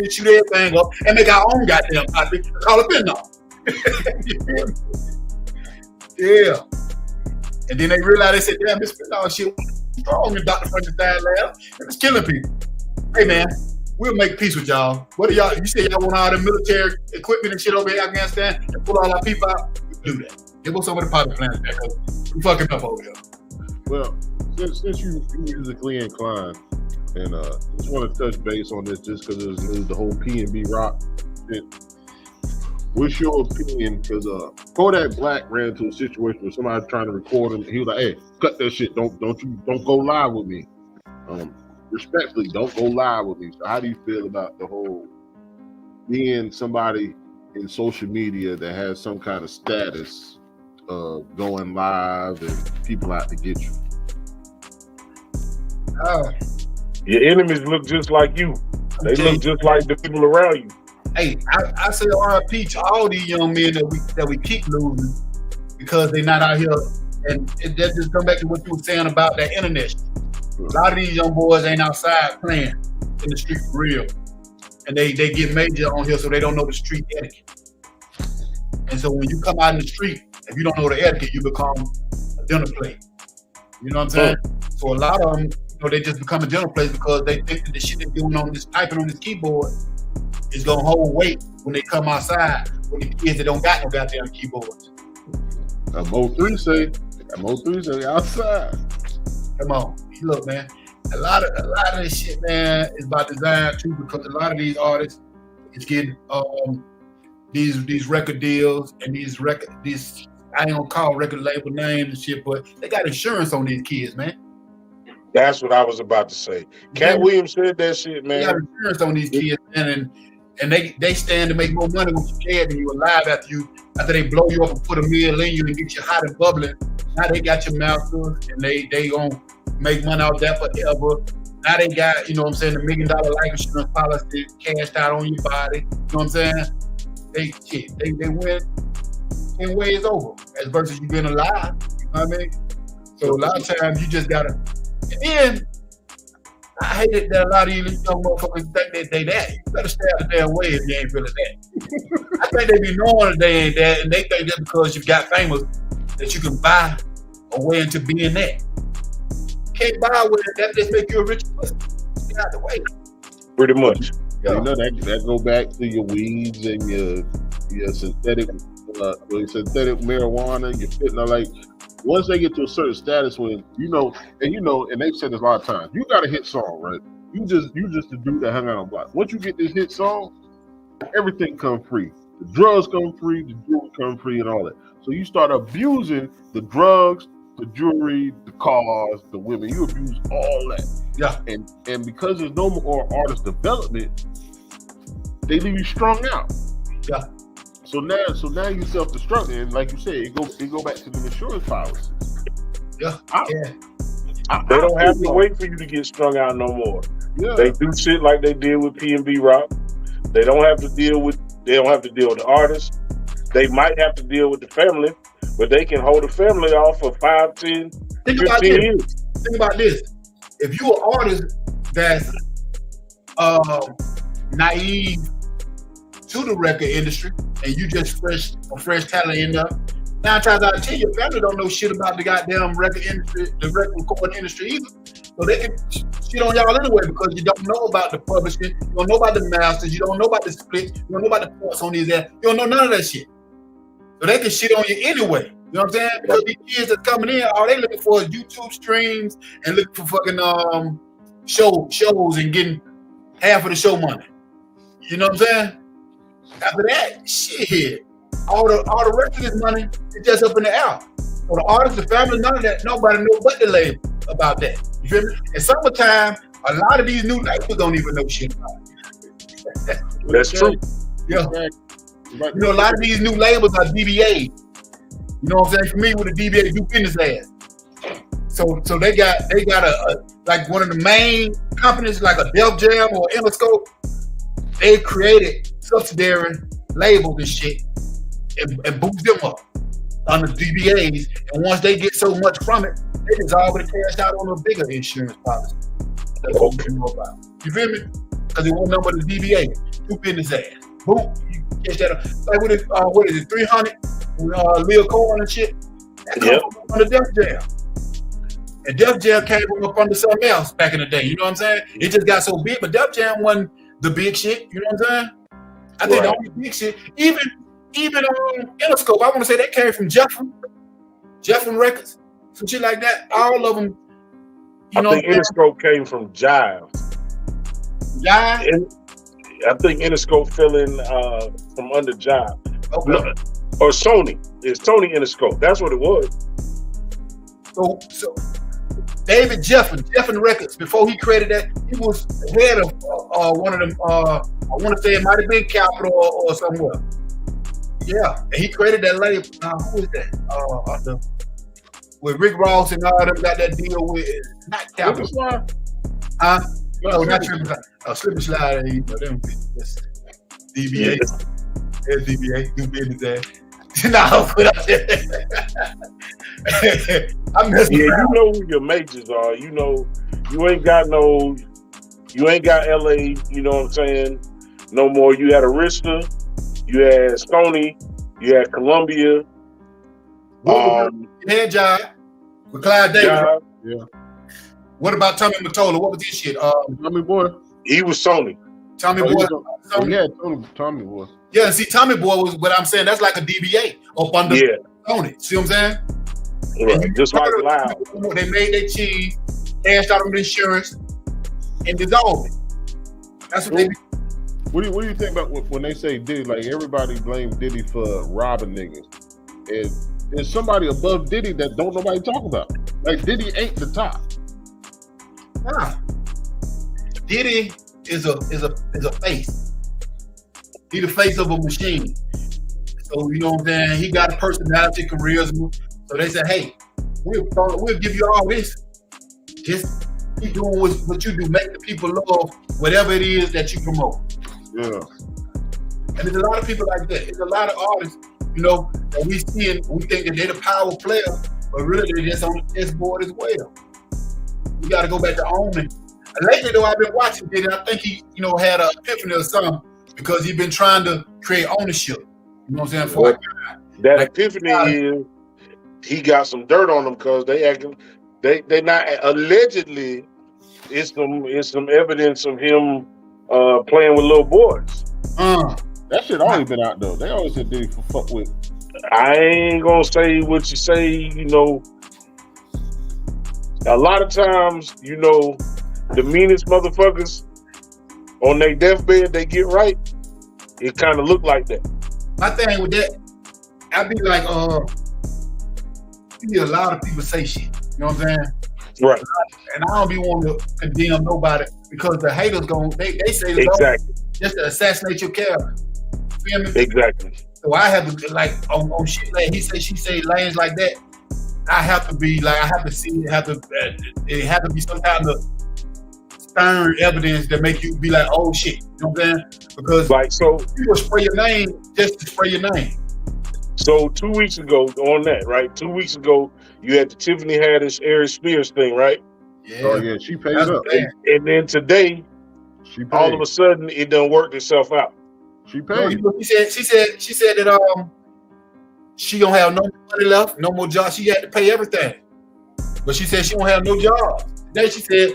shoot everything up, and make our own goddamn poppy and call it fentanyl. Yeah. And then they realized, they said, damn, this fentanyl shit was strong in Dr. Frankenstein's lab. It was killing people. Hey, man, we'll make peace with y'all. What do y'all, you say y'all want all the military equipment and shit over here in Afghanistan and pull all our people out? We do that. Give us some of the poppy plants back up. We fucking up over here. Well, since you musically inclined, and just want to touch base on this just because it was the whole P&B rock shit. What's your opinion? Because Kodak Black ran into a situation where somebody trying to record him. He was like, "Hey, cut that shit! Don't go live with me. Respectfully, don't go live with me." So, how do you feel about the whole being somebody in social media that has some kind of status of going live and people out to get you? Your enemies look just like you. They look just like the people around you. Hey, I say RIP to all these young men that we keep losing because they're not out here. And that just come back to what you were saying about that internet shit. A lot of these young boys ain't outside playing in the street for real. And they get major on here so they don't know the street etiquette. And so when you come out in the street, if you don't know the etiquette, you become a dinner plate. You know what I'm saying? So a lot of them, they just become a dinner plate because they think that the shit they're doing on this, typing on this keyboard is gonna hold weight when they come outside with the kids that don't got no goddamn keyboards. Mo3 say outside. Come on, look, man. A lot of this shit, man, is by design too, because a lot of these artists is getting these record deals and these I ain't gonna call record label names and shit, but they got insurance on these kids, man. That's what I was about to say. Cat Williams said that shit, man. They got insurance on these kids, man, and they stand to make more money when you're dead than you alive after they blow you up and put a meal in you and get you hot and bubbling. Now they got your masters and they gonna make money out that forever. Now they got, you know what I'm saying, the $1 million life insurance policy cashed out on your body. You know what I'm saying? They win in ways over as versus you being alive. You know what I mean? So a lot of times you just gotta. And then I hate it that a lot of you young motherfuckers think that they that. You better stay out the damn way if you ain't really that. I think they be knowing that they ain't that, and they think just because you got famous that you can buy a way into being that. Can't buy with it. That just make you a rich person. Get out the way. Pretty much. Yeah. You know that go back to your weeds and your synthetic marijuana, your fentanyl. Like once they get to a certain status when and they've said this a lot of times, you got a hit song, right? You just the dude that hung out on the block. Once you get this hit song, everything come free. The drugs come free, the jewelry come free, and all that. So you start abusing the drugs the jewelry, the cars, the women. You abuse all that. Yeah. And because there's no more artist development, they leave you strung out. Yeah. So now you self-destruct, and like you said, it go back to the insurance policies. Yeah. They don't have to wait for you to get strung out no more. Yeah. They do shit like they did with P&B Rock. They don't have to deal with the artist. They might have to deal with the family, but they can hold the family off for 5, 10, 15 years. Think about this. If you're an artist that's naive to the record industry and you just a fresh talent in there, 9 times out of 10, your family don't know shit about the goddamn record industry, the record recording industry either. So they can shit on y'all anyway because you don't know about the publishing, you don't know about the masters, you don't know about the split, you don't know about the ports on these ass, you don't know none of that shit. So they can shit on you anyway. You know what I'm saying? Because these kids that's coming in, all they looking for is YouTube streams and looking for fucking shows and getting half of the show money. You know what I'm saying? After that, shit. All the rest of this money is just up in the air. So the artists, the family, none of that, nobody knows but the label about that. You feel me? In summertime, a lot of these new labels don't even know shit about it. That's true. Yeah. You know, a lot of these new labels are DBA. You know what I'm saying? Familiar with the DBA, do business ass. So they got a like one of the main companies like a Def Jam or Interscope. They created subsidiary labels and shit and boost them up on the DBAs. And once they get so much from it, they just already cashed out on a bigger insurance policy. That's what you know about. You feel me? Because it wasn't nothing but the DBA. Do business ass. Boom. You catch that up. Like with it, what is it, 300? Lil Cohen and shit. That comes from the Def Jam. And Def Jam came up under something else back in the day. You know what I'm saying? It just got so big, but Def Jam wasn't the big shit. You know what I'm saying? I think the only big shit, even Interscope, I want to say that came from Jeffrey Records, some shit like that. All of them. You know, I think Interscope came from Jive. Jive? I think Interscope fell in from under Jive. Okay. No, or Sony. It's Tony Interscope. That's what it was. So David Jeffen Records, before he created that, he was head of one of them, I want to say it might have been Capitol or somewhere. Yeah, and he created that label. Who is that? With Rick Ross and all them got that deal with, not Capitol. Huh? No, not Triple Slide. Slip and Slide, you know, them that's DBA. There's DBA, do business ass. Nah, put up there. You know who your majors are. You know, you ain't got LA, you know what I'm saying? No more. You had Arista, you had Sony, you had Columbia. Yeah, Jive. With Clyde Davis. Jive. Yeah. What about Tommy Mottola? What was his shit? Tommy Boy. He was Sony. Tommy Boy. Yeah, Tommy Boy. Yeah, see, Tommy Boy was what I'm saying. That's like a DBA up under Sony. See what I'm saying? Right. Just like Loud. They made their cheese, cashed out on the insurance, and dissolved it. That's what they do. What do you think about when they say Diddy? Like everybody blames Diddy for robbing niggas. And there's somebody above Diddy that don't nobody talk about. Like Diddy ain't the top. Nah. Diddy is a face. He the face of a machine. So you know what I'm saying? He got a personality, charisma. So they said, hey, we'll give you all this. Just keep doing what you do. Make the people love whatever it is that you promote. Yeah. And there's a lot of people like that. There's a lot of artists, you know, that we see and we think that they're the power player, but really they're just on the chessboard as well. We got to go back to owning. And lately, though, I've been watching Diddy. I think he, you know, had an epiphany or something because he's been trying to create ownership. You know what I'm saying? That epiphany is he got some dirt on them because they not allegedly. It's some evidence of him playing with little boys. That shit always been out though. They always said Diddy for fuck with. I ain't gonna say what you say. You know, a lot of times, you know, the meanest motherfuckers on their deathbed, they get right. It kind of look like that. My thing with that, I'd be like, see a lot of people say shit. You know what I'm saying? Right. And I don't be wanting to condemn nobody because the haters they say it's Exactly. just to assassinate your character. Feel me? Exactly. So I have to like on shit like he say, she say, lanes like that. I have to be like, I have to see it. It have to be some kind of stern evidence that make you be like, oh shit. You know what I'm saying? Because Like, so people spray your name just to spray your name. So 2 weeks ago, on that, right? 2 weeks ago, you had the Tiffany Haddish, Aries Spears thing, right? Yeah. Oh yeah, she paid That's up. bad. And then today, She paid. all of a sudden, it done worked itself out. She No, paid. you know, she said that she don't have no money left, no more jobs. She had to pay everything, but she said she don't have no job. Then she said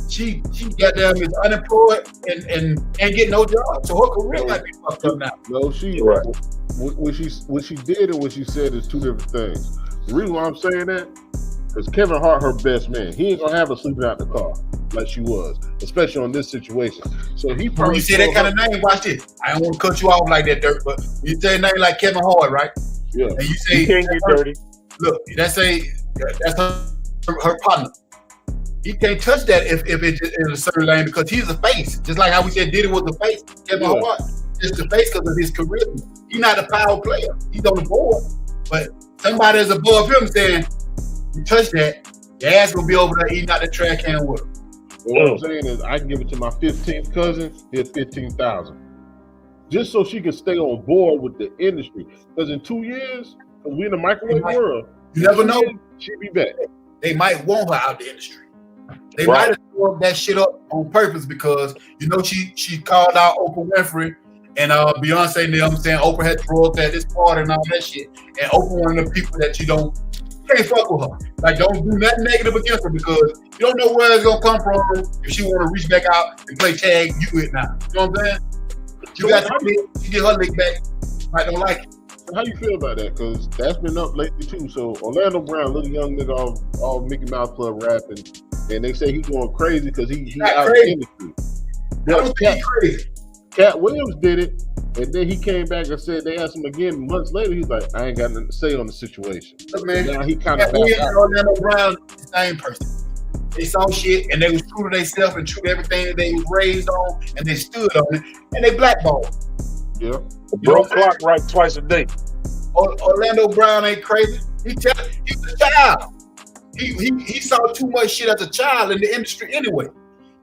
she goddamn is unemployed and ain't getting no job. So her career might be fucked up now. No, she Right. what she did and what she said is two different things. The reason why I'm saying that, because Kevin Hart, her best man, he ain't gonna have her sleeping out the car like she was, especially on this situation. So he When probably you say that kind of name, watch this. I don't want to cut you off like that, Dirk, but when you say a name like Kevin Hart, right? yeah. And you say You can't get dirty. Look, that's her partner. He can't touch that if it's in a certain lane because he's a face. Just like how we said Diddy was the face. Kevin Yeah. Hart is the face because of his charisma. He's not a power player. He's on the board. But somebody is above him saying, you touch that, your ass gonna be over there eating out the trash can with him. What I'm saying is, I can give it to my 15th cousin. Here's 15,000, just so she can stay on board with the industry. Because in 2 years, we in the microwave world. You never know. She'll be back. They might want her out the industry. They Right. might have thrown that shit up on purpose because you know she called out Oprah Winfrey and Beyonce and them saying Oprah had thrown up at this party and all that shit. And Oprah one of the people that you can't fuck with her. Like don't do nothing negative against her because you don't know where it's gonna come from if she wanna reach back out and play tag you it now. You know what I'm saying? She got she get her lick back. I don't like it. How you feel about that? Because that's been up lately too. So Orlando Brown, little young nigga off Mickey Mouse Club rapping, and they say he's going crazy because he out of the industry. I don't think he's crazy. Cat Williams did it, and then he came back and said they asked him again months later. He's like, I ain't got nothing to say on the situation. Look, man, Now he kind of Cat Williams and Orlando Brown, the same person. They saw shit and they was true to themselves and true to everything that they was raised on, and they stood on it, and they blackballed. Yeah. Broke clock right twice a day. Orlando Brown ain't crazy. He was a child. He saw too much shit as a child in the industry anyway.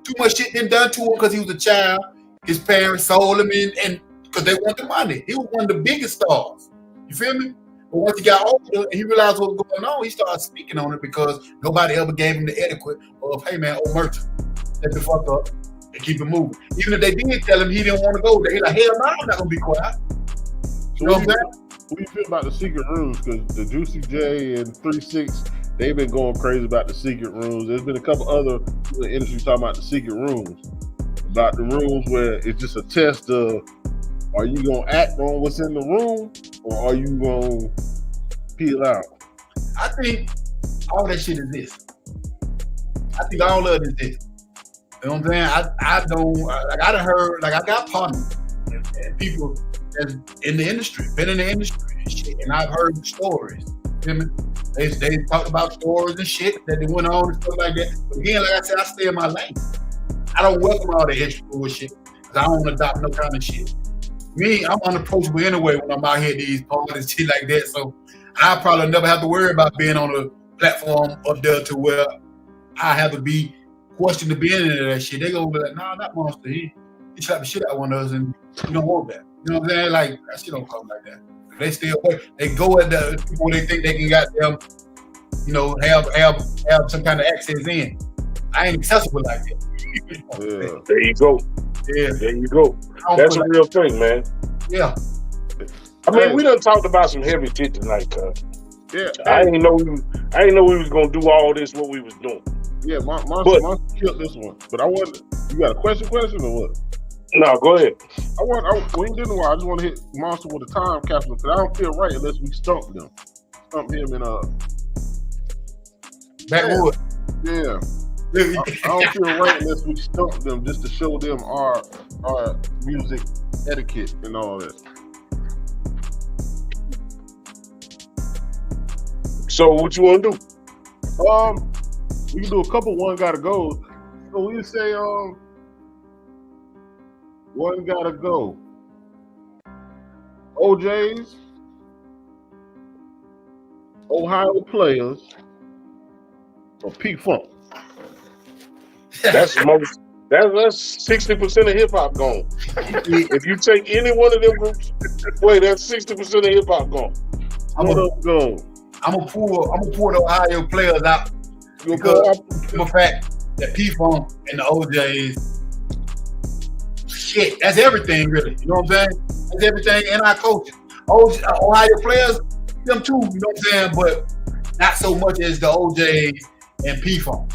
Too much shit been done to him because he was a child. His parents sold him in, and because they want the money. He was one of the biggest stars. You feel me? But once he got older and he realized what was going on, he started speaking on it because nobody ever gave him the etiquette of, hey man, old merchant, let the fuck up and keep it moving. Even if they did tell him he didn't want to go there, he's like, hell no, I'm not gonna be quiet. You know what I'm saying? What do you feel about the secret rooms? Because the Juicy J and 3-6, they've been going crazy about the secret rooms. There's been a couple other in the industry talking about the secret rooms. About the rooms where it's just a test of, are you going to act on what's in the room or are you going to peel out? I think all that shit is this. I think all of it is this. You know what I'm saying? I don't, like I done heard, like I got partners and people that's in the industry, been in the industry and shit, and I've heard stories. You know what I mean? They talked about stories and shit that they went on and stuff like that. But again, like I said, I stay in my lane. I don't welcome all the extra bullshit because I don't adopt no kind of shit. Me, I'm unapproachable anyway when I'm out here at these parties and shit like that. So I probably never have to worry about being on a platform up there to where I have to be questioned to be in that shit. They gonna be like, nah, that monster, he slapped the shit out of one of us and you don't want that. You know what I'm saying? Like, that shit don't come like that. They still work. They go at the people they think they can got them, you know, have some kind of access in. I ain't accessible like that. Yeah. There you go. Yeah. There you go. That's a real thing, man. Yeah. I mean, we done talked about some heavy shit tonight, cuz. Yeah. I didn't know we was gonna do all this what we was doing. Yeah, Monster killed this one. But I want, you got a question or what? No, go ahead. We ain't doing a while. I just want to hit Monster with a time capsule because I don't feel right unless we stump them. Stump him in Backwood. Yeah. I don't feel right unless we stump them just to show them our music etiquette and all that. So what you want to do? We can do a couple one gotta go. So we say one gotta go. OJs, Ohio players, or P-Funk. That's most. That's 60% of hip hop gone. If you take any one of them groups, wait, that's 60% of hip hop gone. I'm gonna pull the Ohio players out because the fact that P-Funk and the OJs, shit, that's everything really. You know what I'm saying? That's everything in our culture. Ohio players, them too. You know what I'm saying? But not so much as the OJs and P-Funk.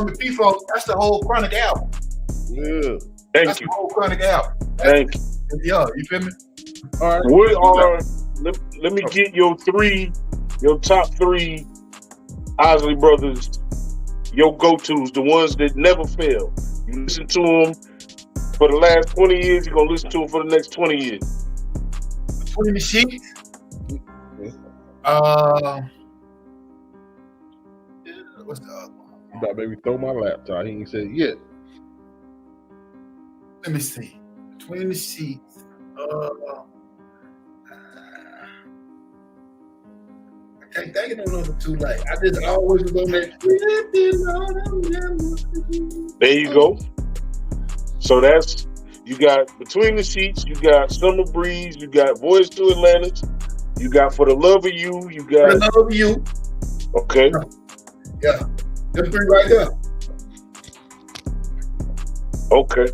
With P-Funk, that's the whole Chronic album. Yeah. Thank you. The whole Chronic album. Thank you. Yeah, you feel me? All right. What are? Let me get your top three Isley Brothers, your go-tos, the ones that never fail. You listen to them for the last 20 years. You're gonna listen to them for the next 20 years. Between the Sheets. What's the other one? You about to maybe throw my laptop. He ain't said yet. Let me see. Between the Sheets. I can't think of no other two. Like I just always was on that. There you go. So that's, you got Between the Sheets, you got Summer Breeze, you got Voice to Atlantis, you got For the Love of You, you got For the Love of You. Okay. Yeah. Them three right there. Okay.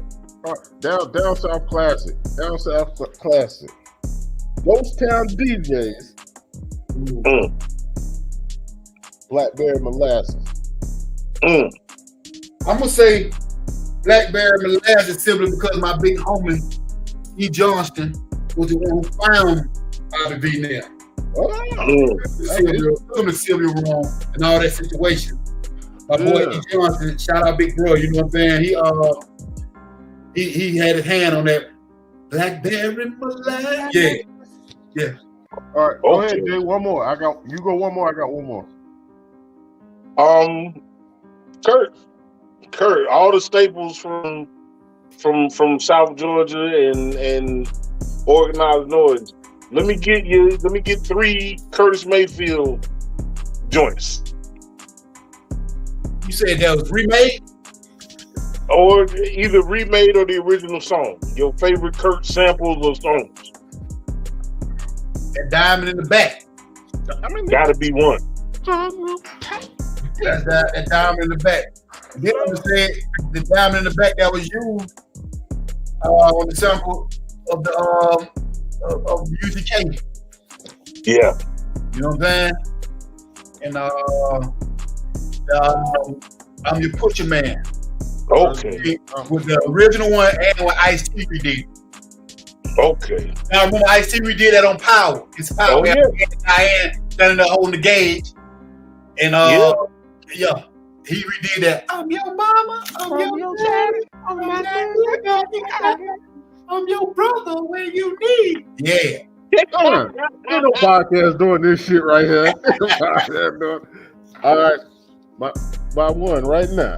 All right. Down South Classic. Down South Classic. Ghost Town DJs. Blackberry Molasses. I'm gonna say Blackberry Molasses simply because my big homie E. Johnston was the one who found Bobby V. Now. Sylvia wrong and all that situation. My boy E. Johnston, shout out Big Bro, you know what I'm saying? He had his hand on that Blackberry Molasses. Yeah. All right, go ahead, Jay. One more. You go one more. I got one more. Kurt, all the staples from South Georgia and Organized Noise. Let me get three Curtis Mayfield joints. You said that was remade? Or either remade or the original song. Your favorite Kurt samples or songs. That Diamond in the Back. Gotta be one. That's that Diamond in the Back. And then I'm gonna say the Diamond in the Back that was used on the sample of the of UGK. Yeah. You know what I'm saying? And I'm Your Butcher Man. Okay. With the original one and with Ice-T redid. Okay. Now I remember Ice-T redid that on Power. It's Power. Oh, yeah. Diane standing there holding the gauge. And yeah, he redid that. I'm your mama, I'm your daddy, I'm your daddy, I'm your brother when you need. Yeah. Ain't no podcast doing this shit right here. All right, my one right now.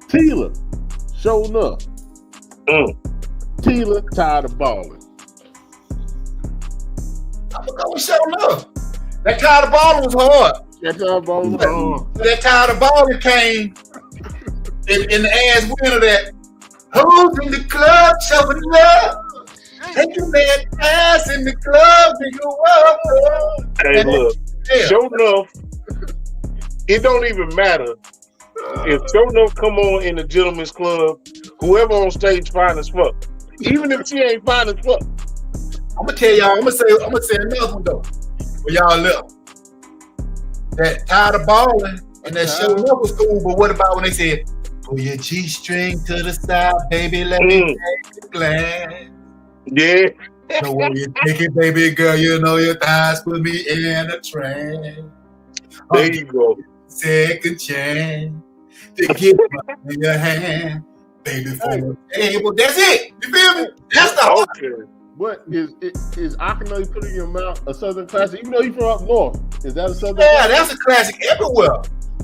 Tila, show enough. Tila, tired of balling. I'm gonna go with show enough. That tired of balling was hard. That tired of balling was hard. That tired of balling came in the ass win of that. Who's in the club showing love? Taking that ass in the club, nigga. Hey, look, show enough. It don't even matter if show enough come on in the gentleman's club. Whoever on stage fine as fuck, even if she ain't fine as fuck. I'm gonna tell y'all. I'm gonna say another one though. For y'all left. That tired of balling and that show enough was cool. But what about when they said, "Pull your G-string to the side, baby, let me take the glance." Yeah. The way you take it, baby girl, you know your thighs put me in a trance. There you go. Second chance to get in your hand, baby, for the table. That's it. You feel me? That's the okay. But is Akhenaten put in your mouth a Southern classic? Even though he's from up north, is that a Southern? Yeah, classic? that's a classic everywhere.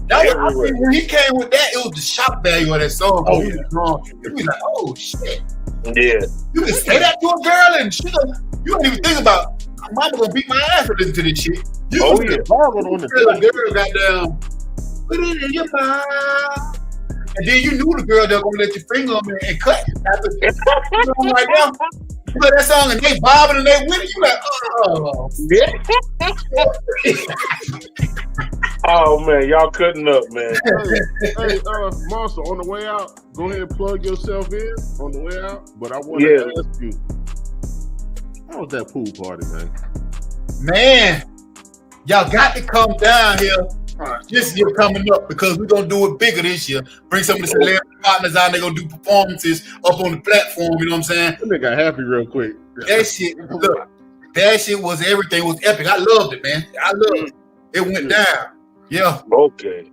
That was, I mean, when he came with that, it was the shock value of that song. Oh, He was drunk. He was like, oh shit. Yeah. You can say that to a girl and she you don't even think about my mama gonna beat my ass for listening to this shit. You Oh, can yeah. on the tell a girl goddamn, put it in your mouth. And then you knew the girl that gonna let your finger on it and cut after you know, right now. You play that song and they bobbing and they with it, you like, oh. Yeah. Oh man, y'all cutting up, man. Hey, Monster, on the way out, go ahead and plug yourself in on the way out. But I want to ask you, how was that pool party, man? Man, y'all got to come down here this year coming up because we're gonna do it bigger this year. Bring some of the celebrity partners out, they're gonna do performances up on the platform, you know what I'm saying? That nigga got happy real quick. That shit, look, that shit was everything, was epic. I loved it, man. I loved it. It went down. Yeah. Okay.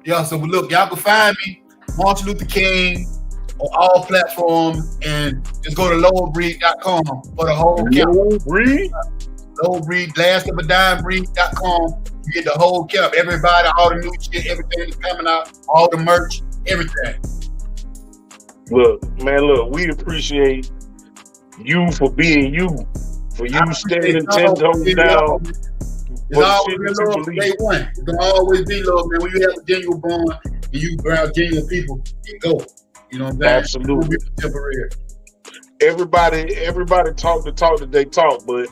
Yeah, so look, y'all can find me, Martin Luther King, on all platforms, and just go to lowerbreed.com for the whole camp. Lowerbreed, lastofadimebreed.com. You get the whole camp, everybody, all the new shit, everything that's coming out, all the merch, everything. Look, we appreciate you for being you, for you standing 10 toes down. It's always been love from day one. It's gonna always be love, man. When you have a genuine bond and you around genuine people, you go. You know what I'm saying? Absolutely. Temporary. Everybody talk the talk that they talk, but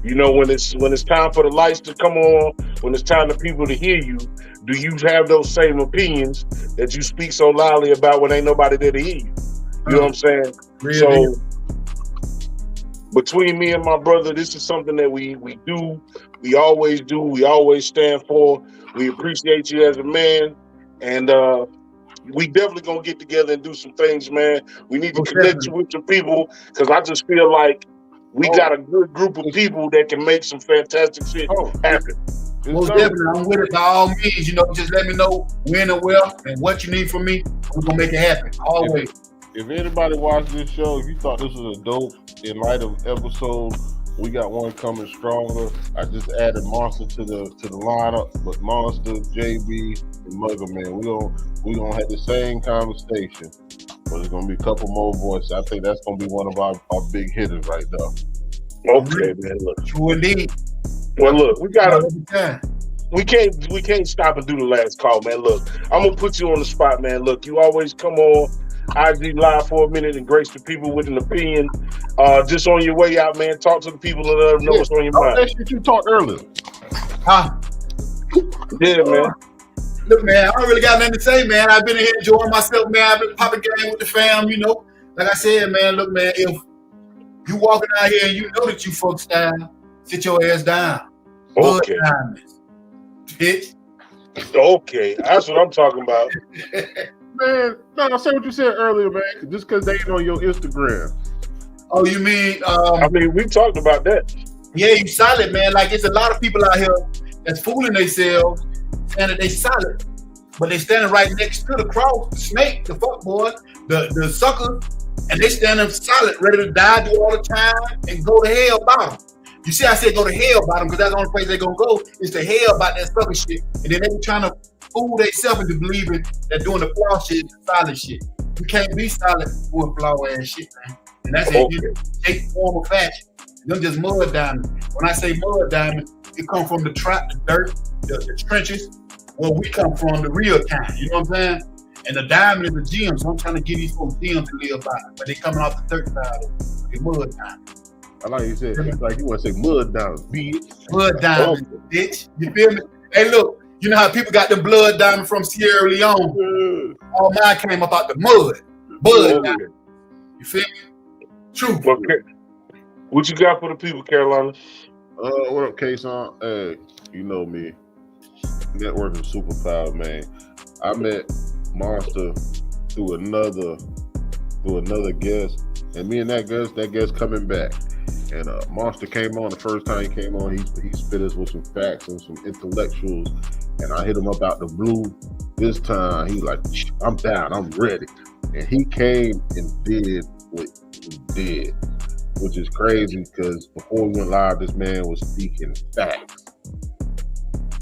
you know when it's time for the lights to come on, when it's time for people to hear you, do you have those same opinions that you speak so loudly about when ain't nobody there to hear you? You know what I'm saying? Really? So between me and my brother, this is something that we do. We always do. We always stand for. We appreciate you as a man, and we definitely gonna get together and do some things, man. We need to connect you with some people because I just feel like we got a good group of people that can make some fantastic shit happen. Well, definitely, I'm with it by all means. You know, just let me know when and where and what you need from me. We're gonna make it happen. Always. If anybody watched this show, if you thought this was a dope in light of episode, we got one coming stronger. I just added Monster to the lineup, but Monster, JB, and Mugger, man, we gonna have the same conversation, but it's gonna be a couple more voices. I think that's gonna be one of our big hitters right now. Okay, man. Look, true indeed. Well, look, we can't stop and do the last call, man. Look, I'm gonna put you on the spot, man. Look, you always come on IG Live for a minute and grace the people with an opinion. Just on your way out, man, talk to the people and let them know what's on your mind. That shit you talked earlier. Huh? Yeah, man. Look, man, I don't really got nothing to say, man. I've been here enjoying myself, man. I've been popping game with the fam, you know. Like I said, man, look, man, if you walking out here and you know that you folk style, sit your ass down. Okay. Bitch. Okay, that's what I'm talking about. Man, no, say what you said earlier, man. Just because they ain't on your Instagram. Oh, you mean? I mean, we talked about that. Yeah, you solid, man. Like, it's a lot of people out here that's fooling themselves, saying that they solid, but they standing right next to the cross, the snake, the fuck boy, the sucker, and they standing solid, ready to die, do all the time, and go to hell about them. You see, I said go to hell about them because that's the only place they're gonna go is to hell about that sucker shit, and then they be trying to fool themselves into believing that doing the flaw shit is solid shit. You can't be solid doing flaw ass shit, man. And that's it. You take form of fashion. Them just mud diamonds. When I say mud diamonds, it come from the trap, the dirt, the trenches, where we come from, the real kind. You know what I'm saying? And the diamond is the gems. So I'm trying to give these folks gems to live by, but they coming off the dirt side of it. The mud diamonds. I like you said, it's like you want to say mud diamonds, bitch. Mud diamonds, bitch. You feel me? Hey, look. You know how people got them blood diamonds from Sierra Leone? All mine came up out the mud. Blood diamond. You feel me? True. Okay. What you got for the people, Carolina? What up, K-Son? Hey, you know me. Networking superpower, man. I met Monster through another guest, and me and that guest coming back. And Monster came on the first time he came on. He spit us with some facts and some intellectuals. And I hit him up out the blue. This time he like, I'm down, I'm ready. And he came and did what he did. which is crazy because before we went live, this man was speaking facts.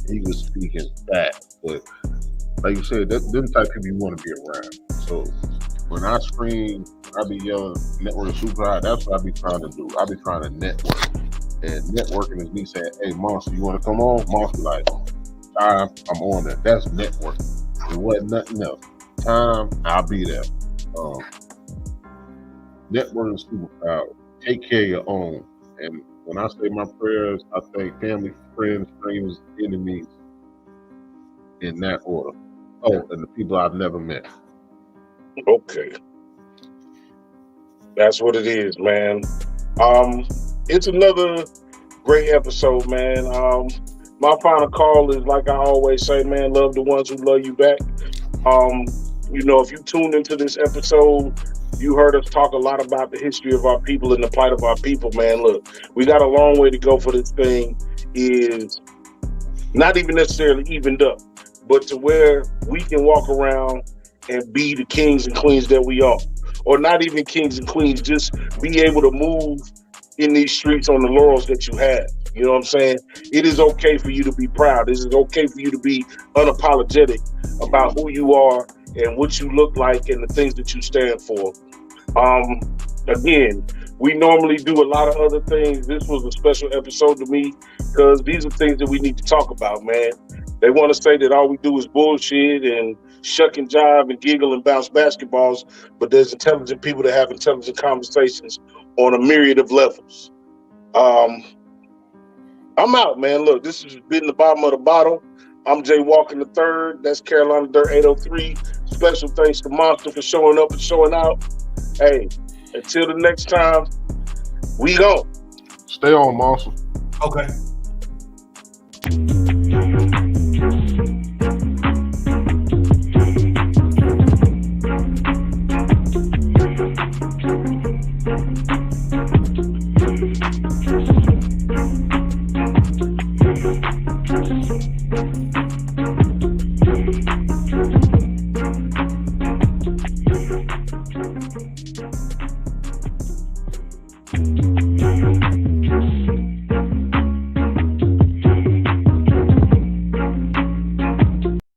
He was speaking facts, but like you said, them type of people you want to be around. So when I scream, I be yelling, network super high. That's what I be trying to do. I be trying to network, and networking is me saying, "Hey, Monster, you want to come on?" Monster like, "Time, I'm on that." That's networking. It wasn't nothing else. Time, I'll be there. Networking is superpower. Take care of your own. And when I say my prayers, I thank family, friends, strangers, enemies, in that order. Oh, and the people I've never met. Okay. That's what it is, man. It's another great episode, man. My final call is, like I always say, man, love the ones who love you back. If you tuned into this episode, you heard us talk a lot about the history of our people and the plight of our people, man. Look, we got a long way to go for this thing. Is not even necessarily evened up, but to where we can walk around and be the kings and queens that we are. Or not even kings and queens, just be able to move in these streets on the laurels that you have. You know what I'm saying? It is okay for you to be proud. It is okay for you to be unapologetic about who you are and what you look like and the things that you stand for. Again, we normally do a lot of other things. This was a special episode to me because these are things that we need to talk about, man. They want to say that all we do is bullshit and shuck and jive and giggle and bounce basketballs, but there's intelligent people that have intelligent conversations on a myriad of levels. I'm out, man. Look, this has been the bottom of the bottle. I'm Jay Walker III. That's Carolina Dirt 803. Special thanks to Monster for showing up and showing out. Hey, until the next time, we go. Stay on, Monster. Okay.